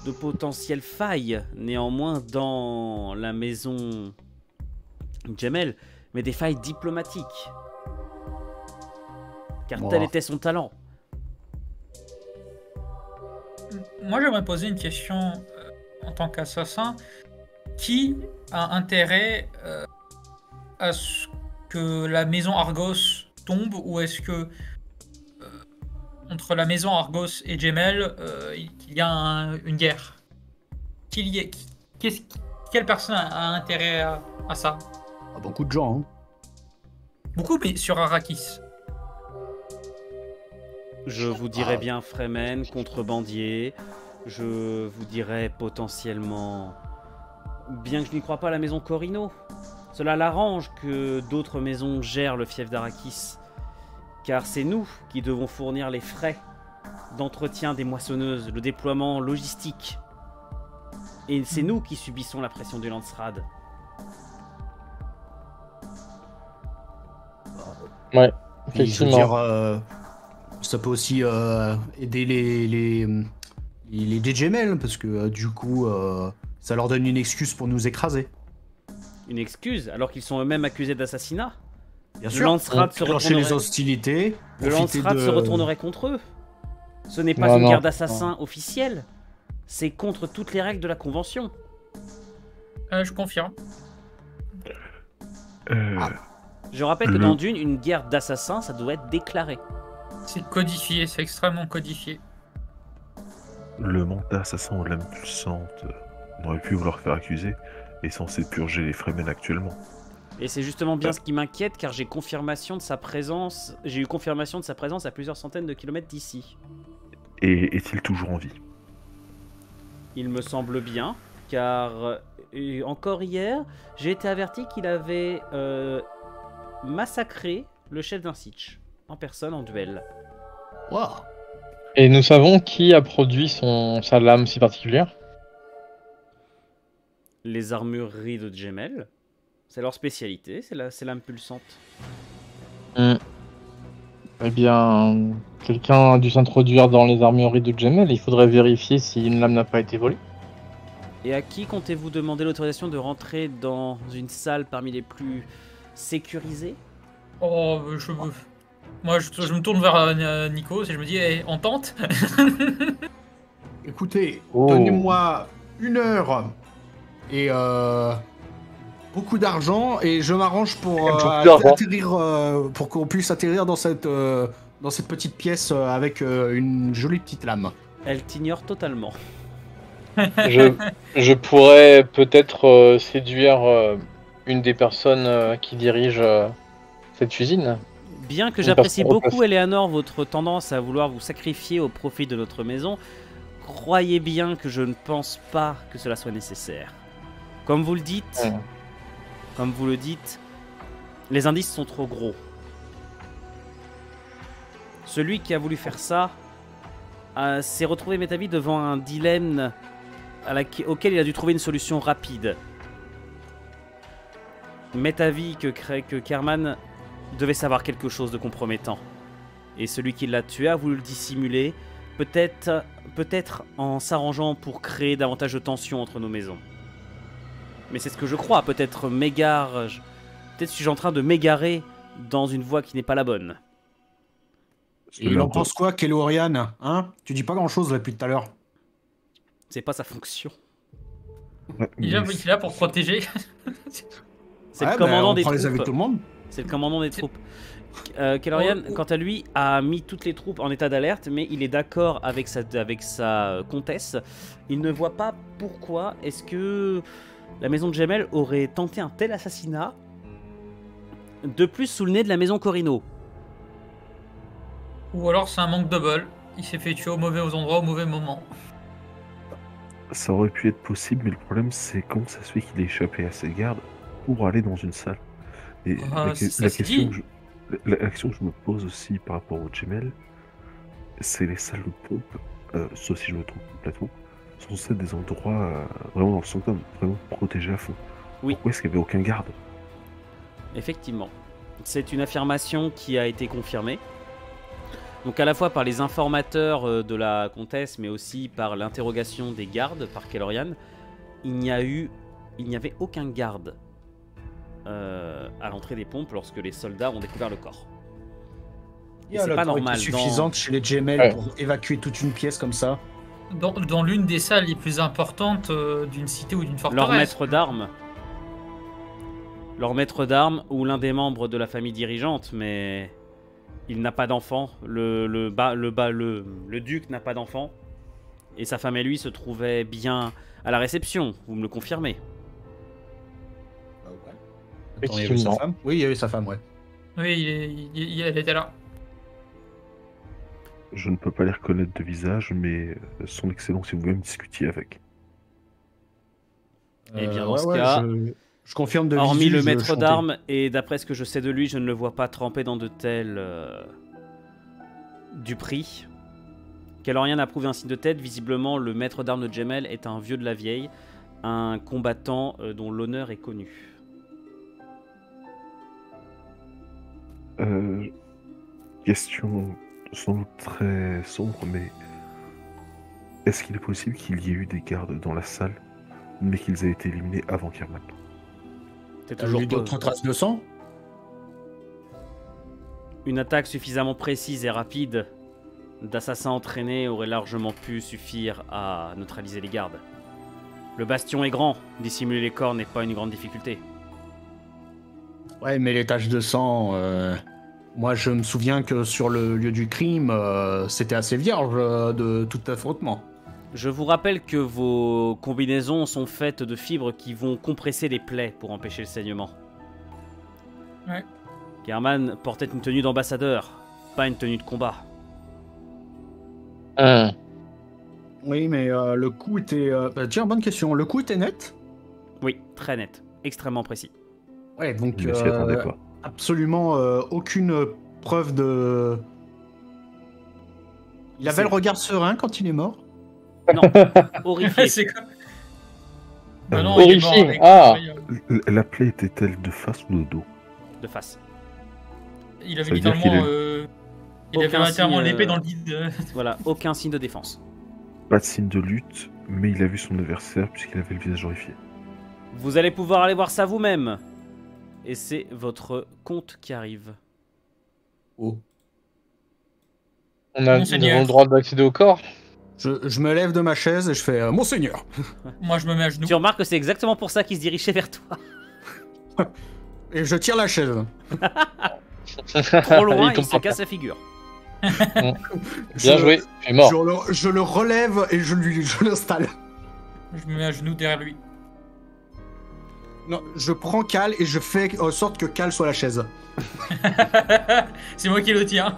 de potentielles failles, néanmoins, dans la maison Jamel, mais des failles diplomatiques. Car tel était son talent. Moi, j'aimerais poser une question en tant qu'assassin. Qui a intérêt à ce que la maison Argos tombe, ou est-ce que entre la maison Argos et Jamel, il y a une guerre? Quelle personne a intérêt à ça? Beaucoup de gens, hein. Beaucoup, mais sur Arrakis. Je vous dirais bien Fremen, contrebandier. Je vous dirais potentiellement... Bien que je n'y crois pas, la maison Corino. Cela l'arrange que d'autres maisons gèrent le fief d'Arrakis, car c'est nous qui devons fournir les frais d'entretien des moissonneuses, le déploiement logistique. Et c'est nous qui subissons la pression du Landsraad. Ouais, Puis, je veux effectivement. dire, ça peut aussi aider les DJML, parce que du coup, ça leur donne une excuse pour nous écraser. Une excuse, alors qu'ils sont eux-mêmes accusés d'assassinat. Bien Le sûr, Landsraad se clencher les retournerait- hostilités. Le profiter Landsraad de- se retournerait contre eux. Ce n'est pas Non, une non, guerre d'assassins officielle. C'est contre toutes les règles de la Convention. Je confirme. Je rappelle que Le- dans Dune, une guerre d'assassins, ça doit être déclaré. C'est codifié, c'est extrêmement codifié. Le manque d'assassin aux lames pulsantes, on aurait pu vouloir faire accuser, est censé purger les Fremen actuellement. Et c'est justement bien ce qui m'inquiète, car j'ai confirmation de sa présence. J'ai eu confirmation de sa présence à plusieurs centaines de kilomètres d'ici. Et est-il toujours en vie? Il me semble bien, car encore hier, j'ai été averti qu'il avait massacré le chef d'un sitch en personne en duel. Wow. Et nous savons qui a produit sa lame si particulière. Les armureries de Jemel, c'est leur spécialité, c'est l'âme pulsante. Eh bien, quelqu'un a dû s'introduire dans les armureries de Jemel. Il faudrait vérifier si une lame n'a pas été volée. Et à qui comptez-vous demander l'autorisation de rentrer dans une salle parmi les plus sécurisées? Oh, moi, je me tourne vers Nikos et je me dis, hey, on tente. Écoutez, Oh. donnez-moi 1 heure et beaucoup d'argent et je m'arrange pour Beaucoup d'argent. atterrir, pour qu'on puisse atterrir dans cette petite pièce avec une jolie petite lame. Elle t'ignore totalement. Je pourrais peut-être séduire une des personnes qui dirige cette usine. Bien que Une j'apprécie personne beaucoup, repasse. Eleanor, votre tendance à vouloir vous sacrifier au profit de notre maison, croyez bien que je ne pense pas que cela soit nécessaire. Comme vous le dites, Ouais. comme vous le dites, les indices sont trop gros. Celui qui a voulu faire ça s'est retrouvé, m'est avis, devant un dilemme auquel il a dû trouver une solution rapide. M'est avis que Kerman devait savoir quelque chose de compromettant. Et celui qui l'a tué a voulu le dissimuler, peut-être en s'arrangeant pour créer davantage de tension entre nos maisons. Mais c'est ce que je crois, peut-être suis-je en train de m'égarer dans une voie qui n'est pas la bonne. Et il en pense quoi, Kellorian, hein? Tu dis pas grand-chose là depuis tout à l'heure. C'est pas sa fonction. Ouais, Il est mais là pour protéger. C'est Ouais, le commandant on des prend les avec troupes. tout le monde. C'est le commandant des troupes. Kellorian, quant à lui, a mis toutes les troupes en état d'alerte, mais il est d'accord avec sa comtesse. Il ne voit pas pourquoi est-ce que la maison de Jemel aurait tenté un tel assassinat, de plus sous le nez de la maison Corino. Ou alors c'est un manque de bol. Il s'est fait tuer au mauvais endroit au mauvais moment. ça aurait pu être possible, mais le problème c'est comment ça se fait qu'il ait échappé à ses gardes pour aller dans une salle. Et Ah, ça se dit. la question que je me pose aussi par rapport au Jemel, c'est les salles de pompe, sauf si je me trompe complètement, sont censés être des endroits vraiment dans le sanctum, vraiment protégés à fond. Oui. Pourquoi est-ce qu'il n'y avait aucun garde? Effectivement. C'est une affirmation qui a été confirmée. Donc à la fois par les informateurs de la comtesse, mais aussi par l'interrogation des gardes par Kellorian, il n'y avait aucun garde à l'entrée des pompes lorsque les soldats ont découvert le corps. Et c'est pas normal. Suffisante chez les GML Ouais. pour évacuer toute une pièce comme ça. Dans l'une des salles les plus importantes d'une cité ou d'une Leur forteresse. maître d'armes ou l'un des membres de la famille dirigeante, mais il n'a pas d'enfant. Le duc n'a pas d'enfant. Et sa femme et lui se trouvaient bien à la réception, vous me le confirmez. Attends, il y avait sa Effectivement. femme. Oui, il y avait sa femme, ouais. Oui, elle était là. Je ne peux pas les reconnaître de visage, mais son excellence, si vous voulez me discutiez avec. Eh bien, dans ce cas, Je confirme de Hormis visu, le je maître chantais. d'armes, et d'après ce que je sais de lui, je ne le vois pas trempé dans de tels du prix. Calorien a prouvé un signe de tête. Visiblement, le maître d'armes de Jemel est un vieux de la vieille, un combattant dont l'honneur est connu. Question sans doute très sombre, mais est-ce qu'il est possible qu'il y ait eu des gardes dans la salle, mais qu'ils aient été éliminés avant Kerman? C'est T'as toujours vu d'autres traces de sang? une attaque suffisamment précise et rapide d'assassins entraînés aurait largement pu suffire à neutraliser les gardes. Le bastion est grand, dissimuler les corps n'est pas une grande difficulté. Ouais, mais les taches de sang... Moi, je me souviens que sur le lieu du crime, c'était assez vierge de tout affrontement. Je vous rappelle que vos combinaisons sont faites de fibres qui vont compresser les plaies pour empêcher le saignement. Ouais. Kerman portait une tenue d'ambassadeur, pas une tenue de combat. Oui, mais le coup était... tiens, bonne question. Le coup était net? Oui, très net, extrêmement précis. Ouais, donc... Il ne s'y attendait pas. Absolument aucune preuve de... Il avait le regard serein quand il est mort? Non, horrifié. C'est quoi? Bah non, il est mort Horrifié. avec- La plaie était-elle de face ou de dos? De face. Il avait Ça veut dire littéralement. qu'il Il avait Aucun littéralement signe, l'épée dans le vide. Voilà, aucun signe de défense. Pas de signe de lutte, mais il a vu son adversaire puisqu'il avait le visage horrifié. Vous allez pouvoir aller voir ça vous-même. Et c'est votre compte qui arrive. Oh. Nous Monseigneur. avons le droit d'accéder au corps. Je me lève de ma chaise et je fais Monseigneur. Moi, je me mets à genoux. Tu remarques que c'est exactement pour ça qu'il se dirigeait vers toi. Et je tire la chaise. Trop loin, Il il tombe se par casse la figure. Bien Je- joué, tu es mort. Je le relève et je l'installe. Je me mets à genoux derrière lui. Non, je prends Cal et je fais en sorte que Cal soit la chaise. C'est moi qui le tiens.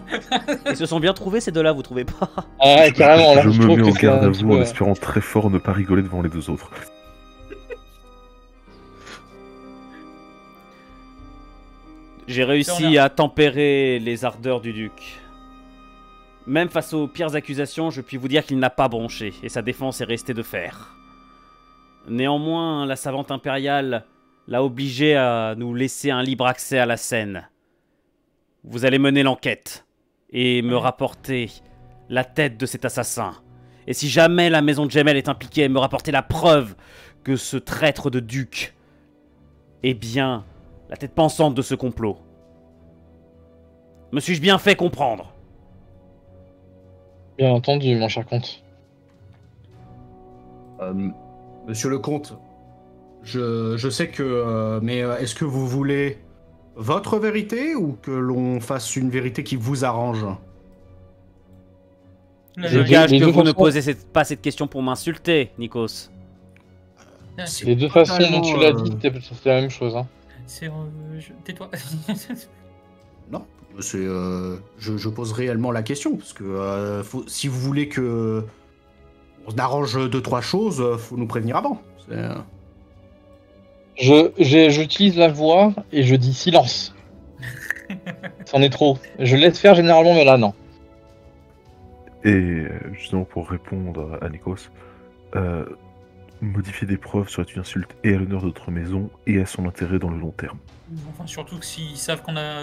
Ils se sont bien trouvés ces deux-là, vous trouvez pas? Ah ouais, carrément, là, Je me trouve mets que en c'est garde un à petit vous en peu- espérant très fort ne pas rigoler devant les deux autres. J'ai réussi à tempérer les ardeurs du duc. Même face aux pires accusations, je puis vous dire qu'il n'a pas bronché, et sa défense est restée de fer. Néanmoins, la savante impériale l'a obligé à nous laisser un libre accès à la scène. Vous allez mener l'enquête, et me rapporter la tête de cet assassin. Et si jamais la maison de Jemel est impliquée, me rapporter la preuve que ce traître de duc est bien la tête pensante de ce complot. Me suis-je bien fait comprendre? Bien entendu, mon cher comte. Monsieur le comte, je sais que... mais est-ce que vous voulez votre vérité ou que l'on fasse une vérité qui vous arrange? Je Les gage deux que vous ne façons- posez pas cette question pour m'insulter, Nikos. C'est Les deux façons dont totalement, tu l'as dit, c'est la même chose. Hein. Tais-toi. Non, c'est... je pose réellement la question, parce que si vous voulez que... on arrange 2-3 choses, faut nous prévenir avant. J'utilise la voix et je dis silence. C'en est trop. Je laisse faire généralement, mais là, non. Et justement pour répondre à Nikos, modifier des preuves serait une insulte et à l'honneur de notre maison et à son intérêt dans le long terme. Enfin, surtout que s'ils savent qu'on a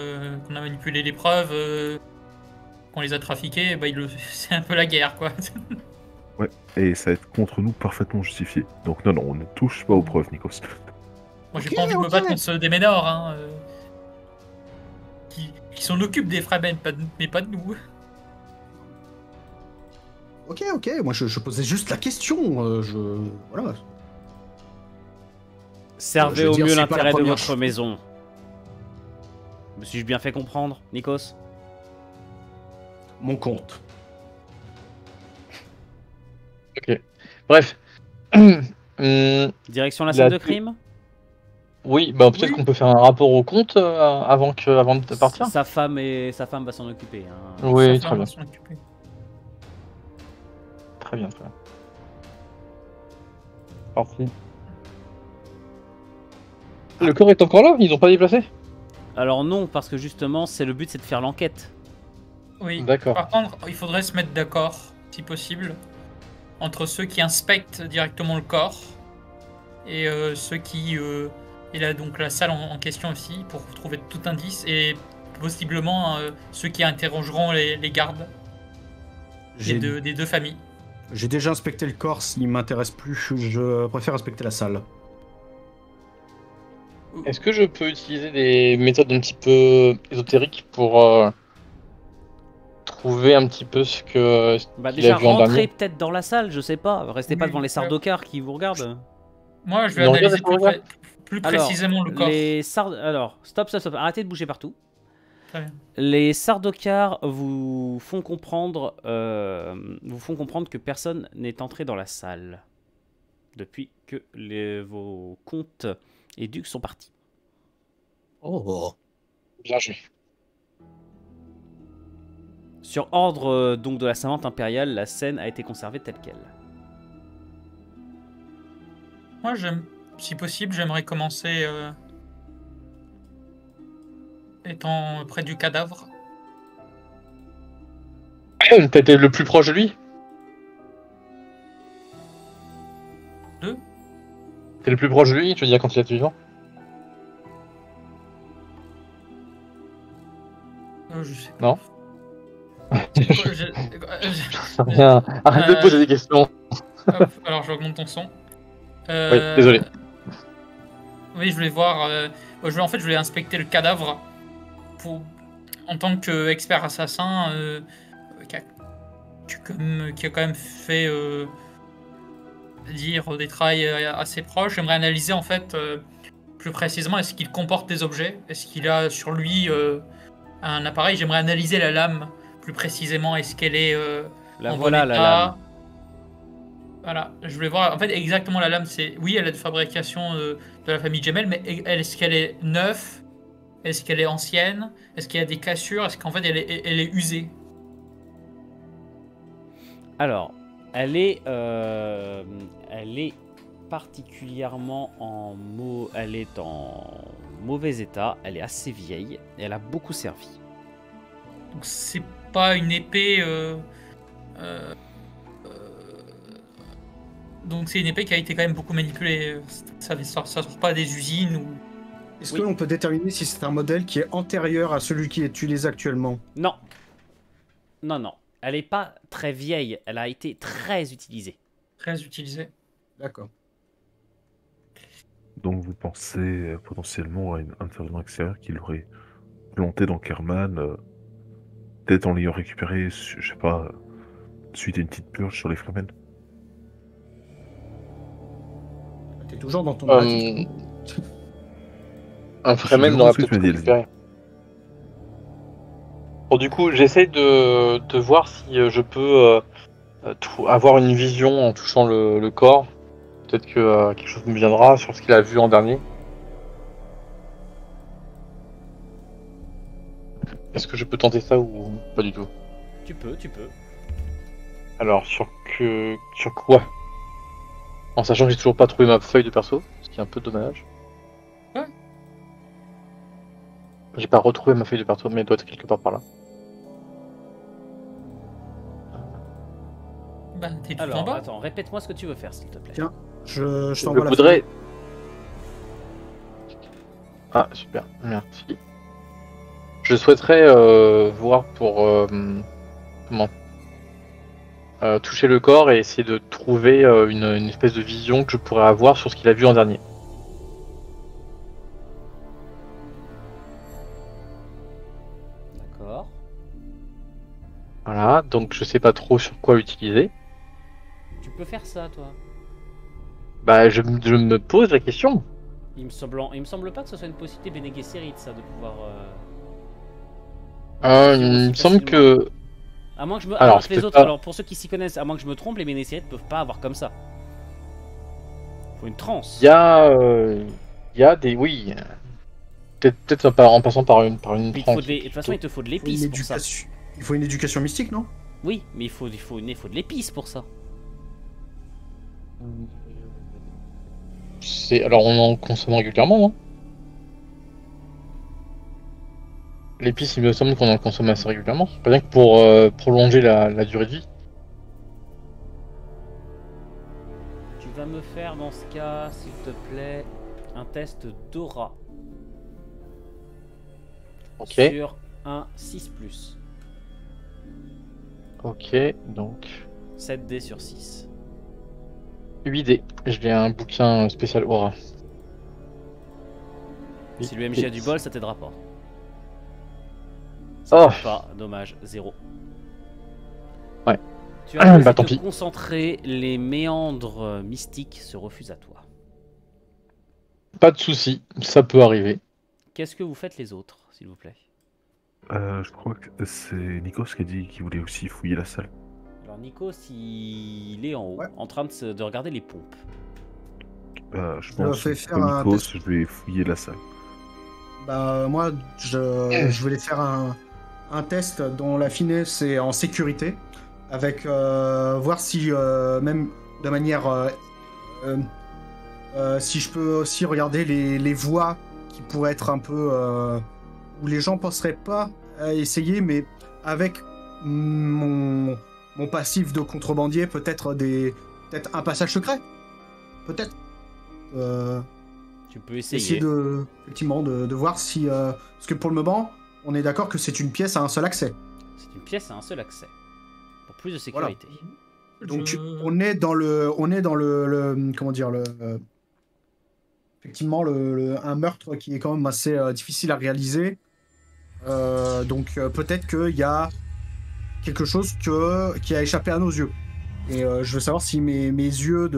manipulé les preuves, qu'on les a trafiquées, bah, c'est un peu la guerre, quoi. Et ça va être contre nous parfaitement justifié. Donc non, on ne touche pas aux preuves, Nikos. Moi, j'ai Ok, pas envie de me ok. battre contre ceux des Ménors, hein. Qui s'en occupent des Fremen, mais pas de nous. Ok, moi je posais juste la question, voilà. Servez Je veux au dire, mieux c'est pas la l'intérêt de première votre chose. maison. Me suis-je bien fait comprendre, Nikos? Mon compte. Bref. Direction la Il scène a de tout- crime? Oui, bah peut-être Oui. qu'on peut faire un rapport au comte avant de partir. Sa femme va s'en occuper. Hein. Oui, Ça, très bien. s'en occuper. Très bien, très bien. Parti. Le corps est encore là? Ils n'ont pas déplacé? Alors non, parce que justement, le but c'est de faire l'enquête. Oui. D'accord. Par contre, il faudrait se mettre d'accord, si possible, entre ceux qui inspectent directement le corps et ceux qui... et là, donc la salle en question aussi, pour trouver tout indice, et possiblement ceux qui interrogeront les gardes des deux familles. J'ai déjà inspecté le corps, s'il m'intéresse plus, je préfère inspecter la salle. Est-ce que je peux utiliser des méthodes un petit peu ésotériques pour trouver un petit peu ce que Bah qu'il déjà, a vu en rentrez dernier? peut-être dans la salle, je sais pas. Restez pas Oui, devant les sardocars qui vous regardent. Moi, je vais Ils ont analyser regardé plus Alors, précisément le corps. Alors, stop. Arrêtez de bouger partout. Très bien. Les sardocars vous font comprendre que personne n'est entré dans la salle depuis que vos comtes et ducs sont partis. Oh. Bien joué. Sur ordre donc de la servante impériale, la scène a été conservée telle quelle. Moi, si possible, j'aimerais commencer étant près du cadavre. T'as été le plus proche de lui? De T'es le plus proche de lui, tu veux dire, quand il était vivant? Je sais pas. Non. Je- Rien. Arrête de poser des questions. Hop, alors, j'augmente ton son. Oui, désolé. Oui, je voulais voir. Je voulais inspecter le cadavre en tant qu'expert assassin qui a quand même fait dire des travails assez proches. J'aimerais analyser en fait plus précisément, est-ce qu'il comporte des objets? Est-ce qu'il a sur lui un appareil? J'aimerais analyser la lame plus précisément. Est-ce qu'elle est en bon Voilà la état? lame. Voilà, je voulais voir en fait exactement la lame. Oui, elle est de fabrication de la famille Jemel, mais est-ce qu'elle est neuve? Est-ce qu'elle est ancienne? Est-ce qu'il y a des cassures? Est-ce qu'en fait elle est usée? Alors, elle est particulièrement elle est en mauvais état. Elle est assez vieille et elle a beaucoup servi. Donc c'est pas une épée. Donc c'est une épée qui a été quand même beaucoup manipulée. Ça sort pas des usines ou. Est-ce Oui. que l'on peut déterminer si c'est un modèle qui est antérieur à celui qui est utilisé actuellement? Non. Non. Elle est pas très vieille. Elle a été très utilisée. Très utilisée. D'accord. Donc vous pensez potentiellement à un intervenant extérieur qui l'aurait planté dans Kerman, peut-être en l'ayant récupéré, je sais pas, suite à une petite purge sur les Fremen. T'es toujours dans ton narratif. Un Fremen Je n'aurait pense que peut-être tu m'as dit, récupéré. Bon, du coup, j'essaie de voir si je peux avoir une vision en touchant le corps. Peut-être que quelque chose me viendra sur ce qu'il a vu en dernier. Est-ce que je peux tenter ça ou pas du tout? Tu peux. Alors, sur quoi? En sachant que j'ai toujours pas trouvé ma feuille de perso, ce qui est un peu dommage. Ouais. J'ai pas retrouvé ma feuille de perso, mais elle doit être quelque part par là. Bah, t'es tout en Alors, bas. attends, répète-moi ce que tu veux faire, s'il te plaît. Tiens. Je Je t'envoie la voudrais... Ah, super, merci. Je souhaiterais voir pour... toucher le corps et essayer de trouver une espèce de vision que je pourrais avoir sur ce qu'il a vu en dernier. D'accord. Voilà, donc je sais pas trop sur quoi l'utiliser. Tu peux faire ça, toi. Bah, je me pose la question. Il me semble pas que ce soit une possibilité Bene Gesserit, ça, de pouvoir. Il me semble que... À moins que je me. Alors, Alors, les c'est autres, pas- alors pour ceux qui s'y connaissent, à moins que je me trompe, les Bene Gesserit peuvent pas avoir comme ça. Faut une transe. Il y a des... Oui. Peut-être en passant par une Mais il te tranche. faut de toute façon, il te faut de l'épice pour ça. Il faut une éducation mystique, non? Oui, mais il faut de l'épice pour ça. Alors on en consomme régulièrement, non? L'épice, il me semble qu'on en consomme assez régulièrement. Rien que pour prolonger la durée de vie. Tu vas me faire dans ce cas, s'il te plaît, un test d'aura. Ok. Sur un 6+. Ok, donc 7 dés sur 6. 8 dés. J'ai un bouquin spécial aura. Si le MJ a du bol, ça t'aidera pas. Oh. Pas, dommage, 0. Ouais. Tu as Bah, de tant te pis. concentrer, les méandres mystiques se refusent à toi. Pas de souci, ça peut arriver. Qu'est-ce que vous faites les autres, s'il vous plaît? Je crois que c'est Nikos qui a dit qu'il voulait aussi fouiller la salle. Alors Nikos, il est en haut, Ouais. en train de regarder les pompes. Je pense fais que faire comme un Nikos, test. je vais fouiller la salle. Bah, moi, je voulais faire un test dont la finesse est en sécurité, avec voir si, même de manière. Si je peux aussi regarder les voies qui pourraient être un peu. Où les gens penseraient pas à essayer, mais avec mon passif de contrebandier, peut-être un passage secret. Peut-être. Tu peux Essayer essayer. effectivement de voir si parce que pour le moment on est d'accord que c'est une pièce à un seul accès, C'est une pièce à un seul accès. Pour plus de sécurité. donc Je- on est dans le comment dire effectivement un meurtre qui est quand même assez difficile à réaliser. Donc peut-être qu'il y a quelque chose qui a échappé à nos yeux, et je veux savoir si mes yeux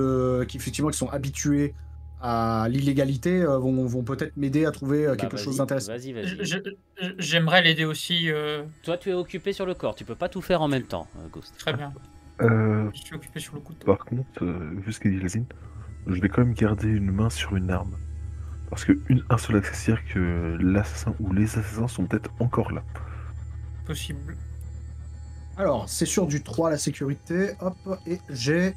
qui effectivement qui sont habitués à l'illégalité vont peut-être m'aider à trouver Bah, quelque chose vas-y, d'intéressant. Vas-y, je- vas-y. je- J'aimerais l'aider aussi. Toi, tu es occupé sur le corps, tu peux pas tout faire en même temps, Ghost. Très bien. Euh, Je suis occupé sur le couteau. Par contre, vu ce qu'a dit Lazine, je vais quand même garder une main sur une arme. Parce que un seul accès, c'est-à-dire que l'assassin ou les assassins sont peut-être encore là. Possible. Alors, c'est sur du 3 la sécurité, hop, et j'ai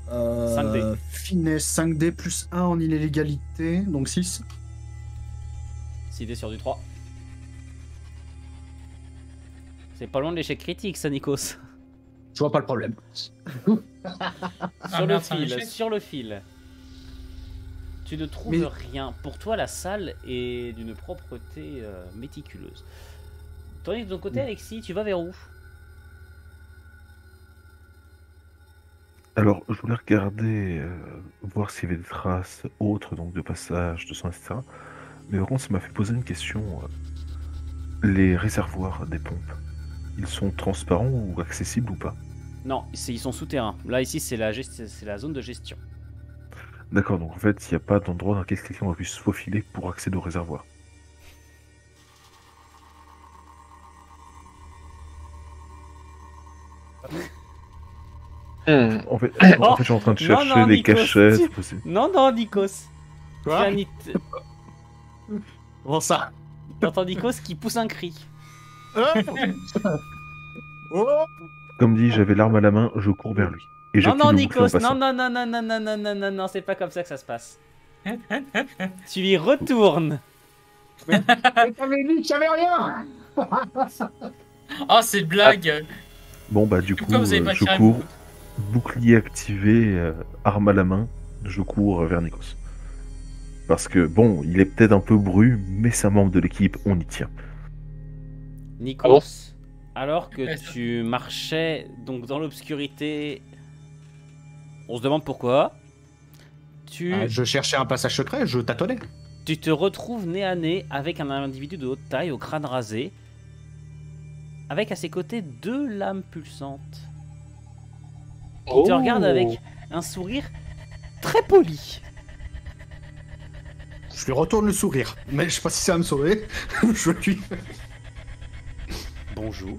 5D. finesse 5D plus 1 en illégalité, donc 6. 6 dés sur du 3. C'est pas loin de l'échec critique, ça, Nikos. Je vois pas le problème. Sur merde, c'est un échec. sur le fil. Tu ne trouves Mais- rien. Pour toi, la salle est d'une propreté méticuleuse. Tandis que de ton côté, Alexis, tu vas vers où? Alors, je voulais regarder, voir s'il y avait des traces autres, donc de passage, de sang, etc. Mais par contre, ça m'a fait poser une question. Les réservoirs des pompes, ils sont transparents ou accessibles ou pas? Non, ils sont souterrains. Là, ici, c'est la zone de gestion. D'accord, donc en fait, il n'y a pas d'endroit dans lequel quelqu'un aurait pu se faufiler pour accéder au réservoir. En fait, je suis en train de Non, chercher non, des Nikos, cachettes. tu- possible. Non, Nikos. Quoi Janit- Comment ça? T'entends Nikos qui pousse un cri. Oh Comme dit, j'avais l'arme à la main, je cours vers lui. Et Non, j'active non, le bouclier en Nikos, passant. non, c'est pas comme ça que ça se passe. Tu y retournes. T'avais dit que j'avais rien. Ah, c'est blague. Bon, bah, du coup, Pourquoi vous avez pas je tiré cours, beaucoup bouclier activé, arme à la main, je cours vers Nikos. Parce que, bon, il est peut-être un peu bru, mais c'est un membre de l'équipe, on y tient. Nikos, alors que Ouais, ça- tu marchais donc dans l'obscurité, on se demande pourquoi. Je cherchais un passage secret, je tâtonnais. Tu te retrouves nez à nez avec un individu de haute taille au crâne rasé, avec à ses côtés 2 lames pulsantes. Il te regarde avec un sourire très poli. Je lui retourne le sourire, mais je sais pas si ça va me sauver. Je lui. Bonjour.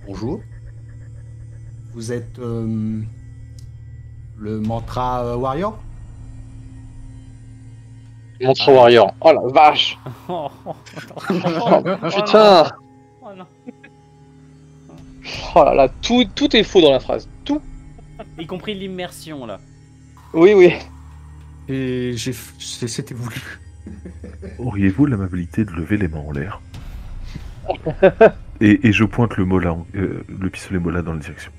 Bonjour. Vous êtes le mantra warrior? Montre Warrior. Oh la vache. Oh, Putain. oh non. Oh là là, tout est faux dans la phrase. Tout. Y compris l'immersion là. Oui, oui. Et c'était voulu. Auriez-vous l'amabilité de lever les mains en l'air et je pointe le pistolet Mola dans la direction.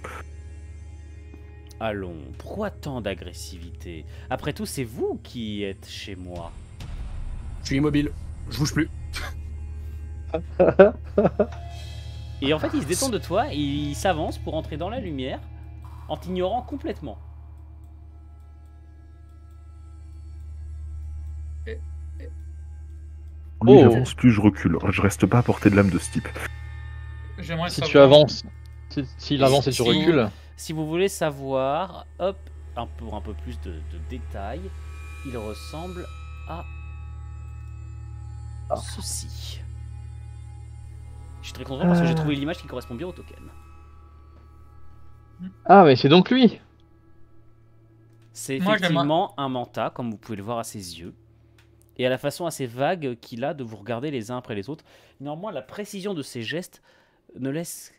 Allons, pourquoi tant d'agressivité? Après tout, c'est vous qui êtes chez moi. Je suis immobile. Je bouge plus. Et en fait, il se détourne de toi et il s'avance pour entrer dans la lumière en t'ignorant complètement. Plus Oh. j'avance, plus je recule. Je reste pas à portée de l'âme de ce type. J'aimerais Si savoir... tu avances, s'il avance et tu Si- recules, Si vous voulez savoir, hop, pour un peu plus de détails, il ressemble à ceci. Je suis très content parce que j'ai trouvé l'image qui correspond bien au token. ah mais c'est donc lui. C'est Moi, j'aimerais- effectivement un manta, comme vous pouvez le voir à ses yeux. Et à la façon assez vague qu'il a de vous regarder les uns après les autres. Néanmoins, la précision de ses gestes ne laisse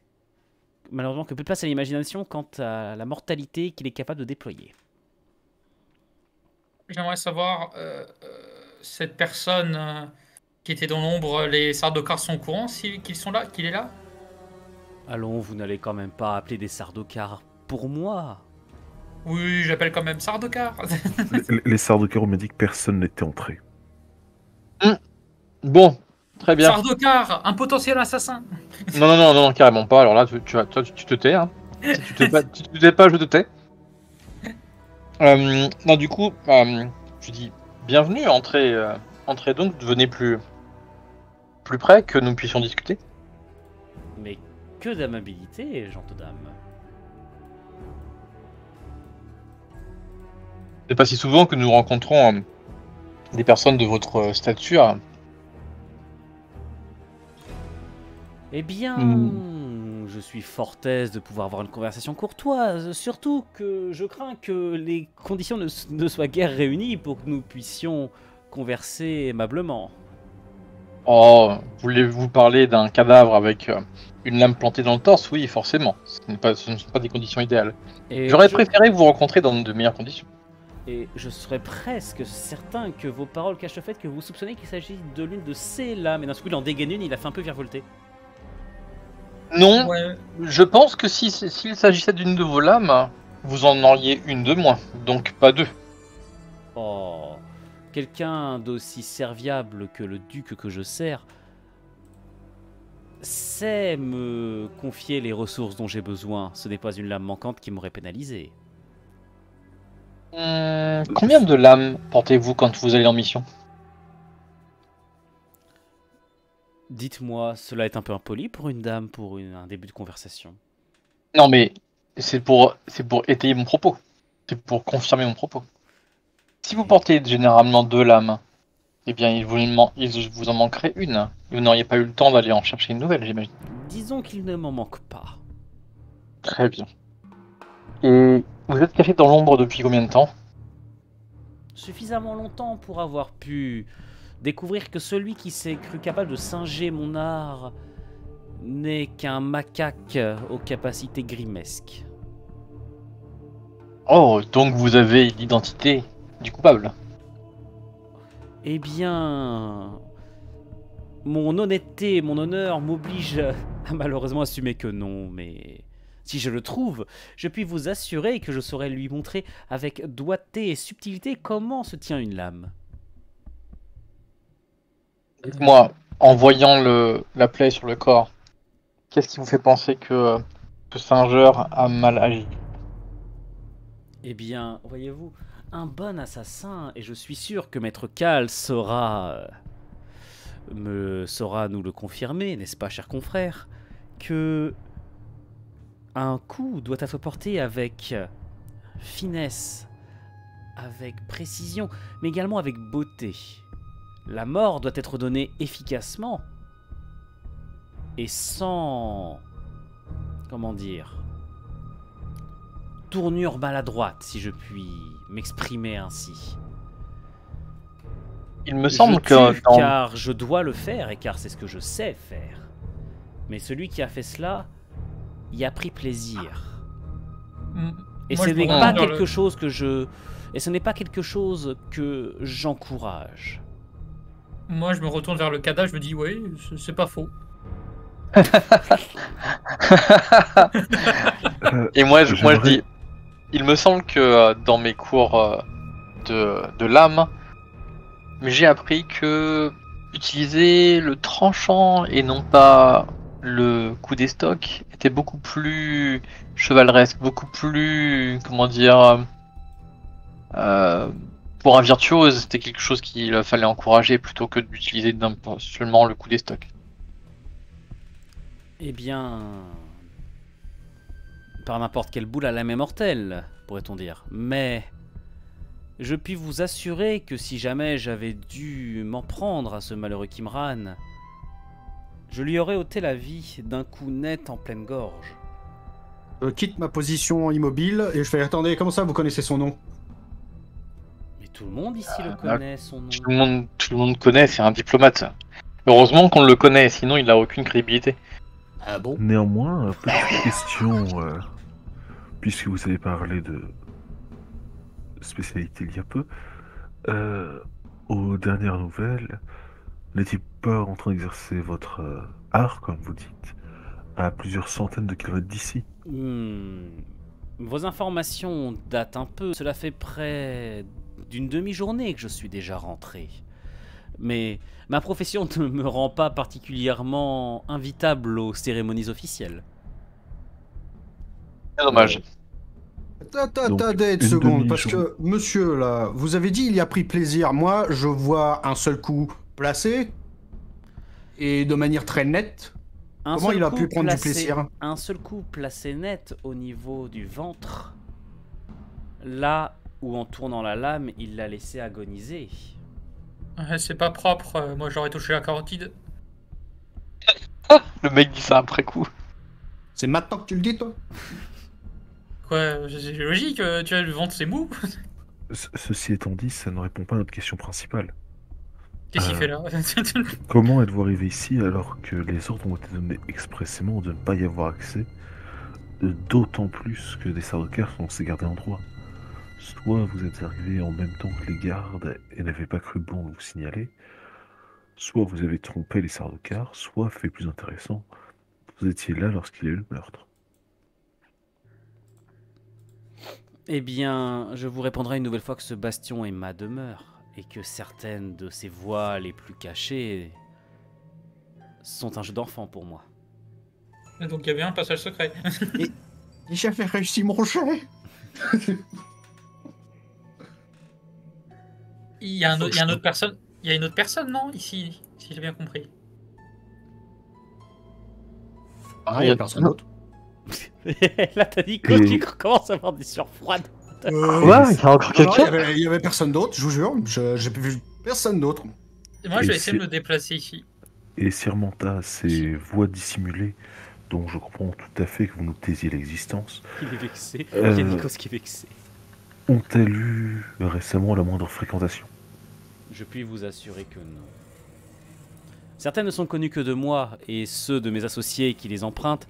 malheureusement que peu de place à l'imagination quant à la mortalité qu'il est capable de déployer. J'aimerais savoir, cette personne qui était dans l'ombre, les Sardaukar sont au courant qu'ils sont là, qu'il est là? Allons, vous n'allez quand même pas appeler des Sardaukar pour moi. Oui, j'appelle quand même Sardaukar. Les Sardaukar ont dit que personne n'était entré. Bon, très bien. Sardaukar, un potentiel assassin. Non, carrément pas. Alors là, toi, tu te tais. Hein. Si tu te tais pas, je te tais. Non, du coup, je dis bienvenue, entrez donc, devenez plus près que nous puissions discuter. Mais que d'amabilité, gente dame. C'est pas si souvent que nous rencontrons des personnes de votre stature. Eh bien, je suis fort aise de pouvoir avoir une conversation courtoise, surtout que je crains que les conditions ne soient guère réunies pour que nous puissions converser aimablement. Oh, voulez-vous parler d'un cadavre avec une lame plantée dans le torse? Oui, forcément. Ce ne sont pas des conditions idéales. Et J'aurais je- préféré vous rencontrer dans de meilleures conditions. Et je serais presque certain que vos paroles cachent le fait que vous soupçonnez qu'il s'agit de l'une de ces lames. Et d'un coup, il en dégaine une, il a fait un peu virevolter. Non, Ouais. je pense que s'il s'agissait d'une de vos lames, vous en auriez une de moins, donc pas deux. Oh, quelqu'un d'aussi serviable que le duc que je sers sait me confier les ressources dont j'ai besoin. Ce n'est pas une lame manquante qui m'aurait pénalisé. Combien de lames portez-vous quand vous allez en mission? Dites-moi, cela est un peu impoli pour une dame pour un début de conversation. Non mais c'est pour étayer mon propos. C'est pour confirmer mon propos. Si vous portez généralement deux lames, eh bien il vous en manquerait une. Et vous n'auriez pas eu le temps d'aller en chercher une nouvelle, j'imagine. Disons qu'il ne m'en manque pas. Très bien. Et vous êtes caché dans l'ombre depuis combien de temps? Suffisamment longtemps pour avoir pu découvrir que celui qui s'est cru capable de singer mon art n'est qu'un macaque aux capacités grimesques. Oh, donc vous avez l'identité du coupable. Eh bien, mon honnêteté, mon honneur m'oblige à malheureusement assumer que non, mais si je le trouve, je puis vous assurer que je saurai lui montrer avec doigté et subtilité comment se tient une lame. Dites-moi, en voyant la plaie sur le corps, qu'est-ce qui vous fait penser que ce singeur a mal agi? Eh bien, voyez-vous, un bon assassin, et je suis sûr que Maître Cal saura nous le confirmer, n'est-ce pas, cher confrère, que un coup doit être porté avec finesse, avec précision, mais également avec beauté. La mort doit être donnée efficacement et sans, comment dire, tournure maladroite, si je puis m'exprimer ainsi. Il me semble Je que tue dans... car je dois le faire et car c'est ce que je sais faire. Mais celui qui a fait cela y a pris plaisir. Et Moi, ce je n'est me pas rends dans quelque chose que je... Et ce n'est pas quelque chose que j'encourage. Moi, je me retourne vers le cadavre, je me dis, oui, c'est pas faux. Et moi, je j'aimerais- dis, il me semble que dans mes cours de lame, j'ai appris que utiliser le tranchant et non pas le coup d'estoc était beaucoup plus chevaleresque, beaucoup plus, comment dire, pour un virtuose, c'était quelque chose qu'il fallait encourager plutôt que d'utiliser seulement le coup d'estoc. Eh bien, par n'importe quelle boule à la même mortelle, pourrait-on dire. Mais je puis vous assurer que si jamais j'avais dû m'en prendre à ce malheureux Kimran, je lui aurais ôté la vie d'un coup net en pleine gorge. Je quitte ma position immobile et je fais attendez, comment ça vous connaissez son nom? Mais tout le monde ici le connaît, son nom. Tout le monde connaît, c'est un diplomate. Heureusement qu'on le connaît, sinon il n'a aucune crédibilité. Ah bon? Néanmoins, petite question, puisque vous avez parlé de spécialité il y a peu, aux dernières nouvelles, n'étiez pas en train d'exercer votre art, comme vous dites, à plusieurs centaines de kilomètres d'ici? Vos informations datent un peu. Cela fait près d'une demi-journée que je suis déjà rentré. Mais ma profession ne me rend pas particulièrement invitable aux cérémonies officielles. C'est dommage. Donc, Attendez une une seconde, parce demi-journée. que, monsieur, là, vous avez dit il y a pris plaisir. Moi, je vois un seul coup placé, et de manière très nette. Un Comment seul il a coup pu prendre du placé- plaisir? Un seul coup placé net au niveau du ventre, là où en tournant la lame, il l'a laissé agoniser. C'est pas propre, moi j'aurais touché la carotide. Le mec dit ça après coup. C'est maintenant que tu le dis, toi? Quoi, c'est logique, tu vois, le ventre c'est mou. Ceci étant dit, ça ne répond pas à notre question principale. Qu'est-ce qu'il fait là? Comment êtes-vous arrivé ici alors que les ordres ont été donnés expressément de ne pas y avoir accès, d'autant plus que des Sardaukar sont censés garder un droit? Soit vous êtes arrivé en même temps que les gardes et n'avez pas cru bon de vous signaler, soit vous avez trompé les Sardaukar, soit, fait plus intéressant, vous étiez là lorsqu'il y a eu le meurtre. Eh bien, je vous répondrai une nouvelle fois que ce bastion est ma demeure, et que certaines de ses voies les plus cachées sont un jeu d'enfant pour moi. Donc il y avait un passage secret. J'avais réussi mon jet. Il y a une autre personne. Il y a une autre personne, non, ici, si j'ai bien compris. Ah, il y a personne d'autre. Là, t'as dit quoi? Tu commences à avoir des sueurs froides. Ouais, il y a encore Non, quelqu'un. il y avait personne d'autre, je vous jure. J'ai vu personne d'autre. Et moi, je vais Et essayer de c'est- me déplacer ici. Et Sirmanta, ces voix dissimulées, dont je comprends tout à fait que vous nous taisiez l'existence, Il est vexé. Euh. Il y a Nikos qui est vexé. ont-elles eu récemment la moindre fréquentation? Je puis vous assurer que non. Certaines ne sont connues que de moi, et ceux de mes associés qui les empruntent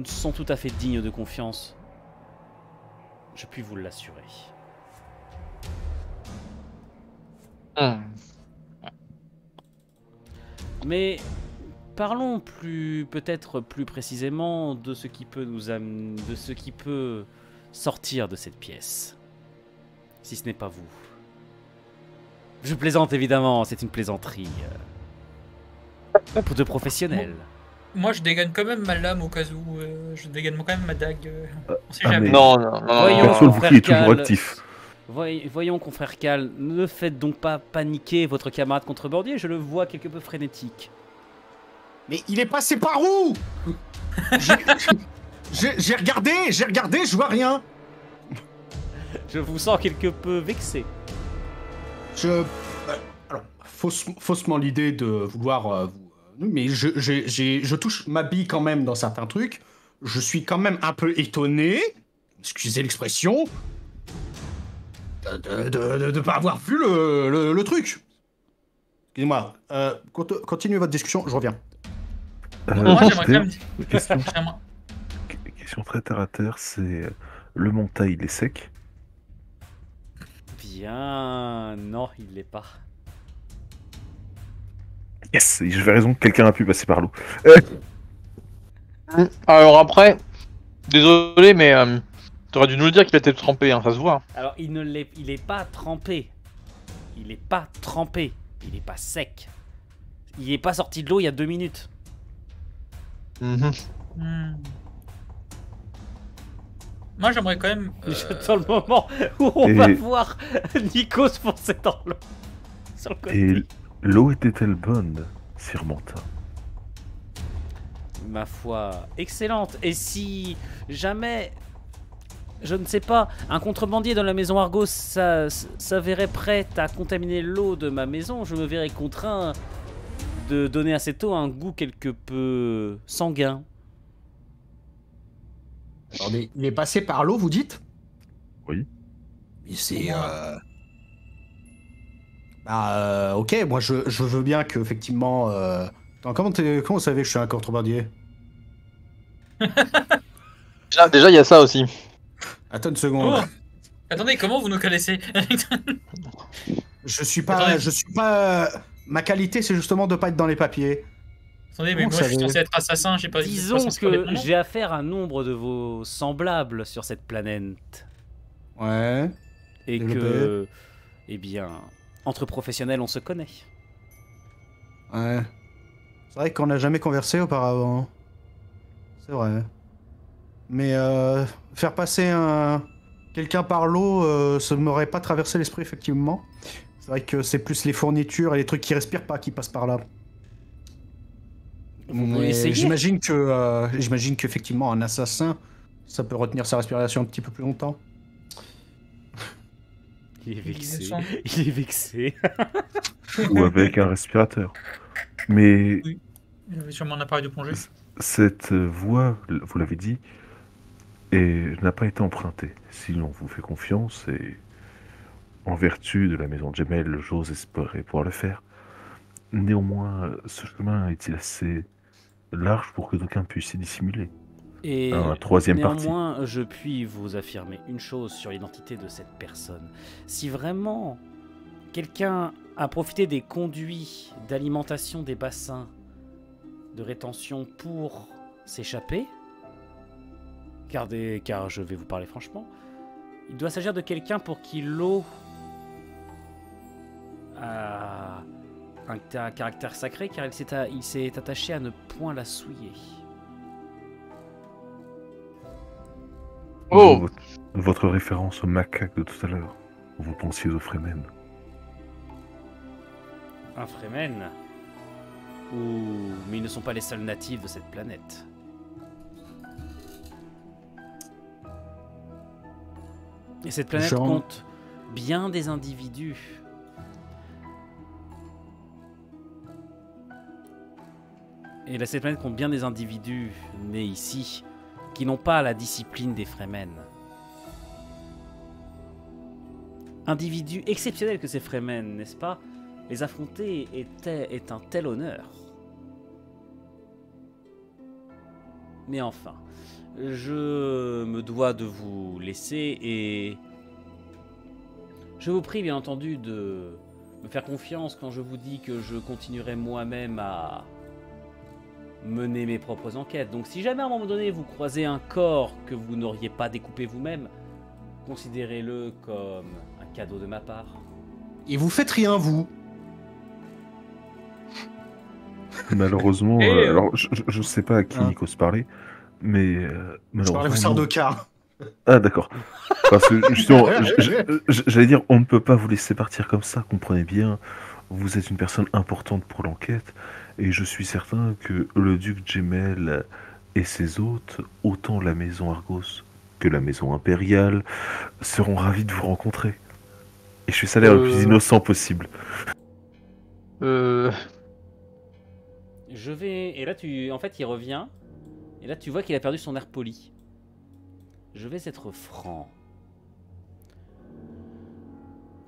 sont tout à fait dignes de confiance. Je puis vous l'assurer. Mais parlons peut-être plus précisément de ce qui peut de ce qui peut sortir de cette pièce. Si ce n'est pas vous. Je plaisante évidemment, c'est une plaisanterie. Pour de professionnels. Moi, je dégaine quand même ma lame au cas où. Je dégaine quand même ma dague. On sait ah, jamais. mais- Non, non, non. Voyons, Perso, le frère bouclier est toujours Cal. actif. Voyons, confrère Cal, ne faites donc pas paniquer votre camarade contrebandier, je le vois quelque peu frénétique. Mais il est passé par où? J'ai regardé, je vois rien. Je vous sens quelque peu vexé. Alors, faussement l'idée de vouloir mais je touche ma bille quand même dans certains trucs. Je suis quand même un peu étonné, excusez l'expression, de pas avoir vu le truc. Excusez-moi, continuez votre discussion, je reviens. Moi, j'aimerais quand même. Question, J'aimerais- question très terre à terre, c'est le montail, il est sec? Bien, non, il l'est pas. Yes, j'avais raison, quelqu'un a pu passer par l'eau. Alors après, désolé, mais t'aurais dû nous le dire qu'il était trempé, hein, ça se voit. Alors, il est pas trempé. Il est pas trempé. Il est pas sec. Il est pas sorti de l'eau il y a 2 minutes. Mhm. Moi, j'aimerais quand même. J'attends le moment où on va voir Nikos foncer dans l'eau. Sur le côté. Et l'eau était-elle bonne, Sir Mantin? Ma foi, excellente. Et si jamais, je ne sais pas, un contrebandier dans la maison Argos s'avérait prêt à contaminer l'eau de ma maison, je me verrais contraint de donner à cette eau un goût quelque peu sanguin. Attendez, il est passé par l'eau, vous dites? Oui. Mais c'est... ok, moi je veux bien que effectivement. Attends, comment vous savez que je suis un contrebandier? Déjà, il y a ça aussi. Attends une seconde. Oh. Attendez, comment vous nous connaissez? Je suis pas. Ma qualité, c'est justement de pas être dans les papiers. Attendez, mais Comment moi je suis vous censé être assassin, j'ai pas. Disons pas censé parler de que mon nom. j'ai affaire à un nombre de vos semblables sur cette planète. Ouais. Et Développez. que, eh bien, entre professionnels, on se connaît. Ouais. C'est vrai qu'on n'a jamais conversé auparavant. C'est vrai. Mais faire passer quelqu'un par l'eau, ça ne m'aurait pas traversé l'esprit, effectivement. C'est vrai que c'est plus les fournitures et les trucs qui respirent pas qui passent par là. Vous pouvez Mais essayer. j'imagine qu'effectivement, un assassin, ça peut retenir sa respiration un petit peu plus longtemps. Il est vexé. descend. Il est vexé. Ou avec un respirateur. Mais Il avait sûrement un appareil de plongée. cette voie, vous l'avez dit, n'a pas été empruntée. Si l'on vous fait confiance, et en vertu de la maison de Jemel, j'ose espérer pouvoir le faire. Néanmoins, ce chemin est-il assez large pour que d'aucuns puissent y dissimuler? Et Un troisième parti. néanmoins, je puis vous affirmer une chose sur l'identité de cette personne. Si vraiment quelqu'un a profité des conduits d'alimentation des bassins de rétention pour s'échapper, car je vais vous parler franchement, il doit s'agir de quelqu'un pour qui l'eau a un caractère sacré, car il s'est attaché à ne point la souiller. Oh. Votre référence au macaque de tout à l'heure, vous pensiez au Fremen. Un Fremen mais ils ne sont pas les seuls natifs de cette planète. Et cette planète compte bien des individus. Et cette planète compte bien des individus nés ici qui n'ont pas la discipline des Fremen. Individus exceptionnels que ces Fremen, n'est-ce pas? Les affronter est un tel honneur. Mais enfin, je me dois de vous laisser et je vous prie bien entendu de me faire confiance quand je vous dis que je continuerai moi-même à mener mes propres enquêtes. Donc si jamais à un moment donné vous croisez un corps que vous n'auriez pas découpé vous-même, considérez-le comme un cadeau de ma part. Et vous faites rien, vous. Malheureusement, Et, alors je sais pas à qui Hein. Nikos parlait, mais Je parlais au malheureusement. non. Sardaukar. Ah d'accord. Parce que justement, j'allais dire, on ne peut pas vous laisser partir comme ça, comprenez bien. Vous êtes une personne importante pour l'enquête, et je suis certain que le duc Jemel et ses hôtes, autant la maison Argos que la maison impériale, seront ravis de vous rencontrer. Et je fais ça l'air le plus innocent possible. Je vais... Et là, en fait, il revient. Et là, tu vois qu'il a perdu son air poli. Je vais être franc.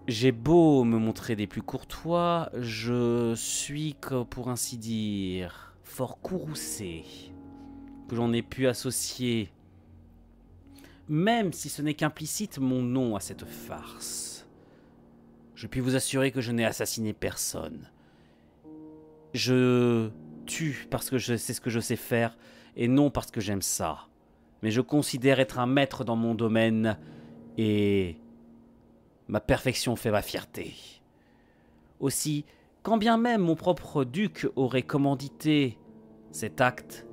J'ai beau me montrer des plus courtois, je suis, pour ainsi dire, fort courroucé. Que l'on ait pu associer, même si ce n'est qu'implicite, mon nom à cette farce. Je puis vous assurer que je n'ai assassiné personne. Je tue parce que c'est ce que je sais faire et non parce que j'aime ça. Mais je considère être un maître dans mon domaine et ma perfection fait ma fierté. Aussi, quand bien même mon propre duc aurait commandité cet acte,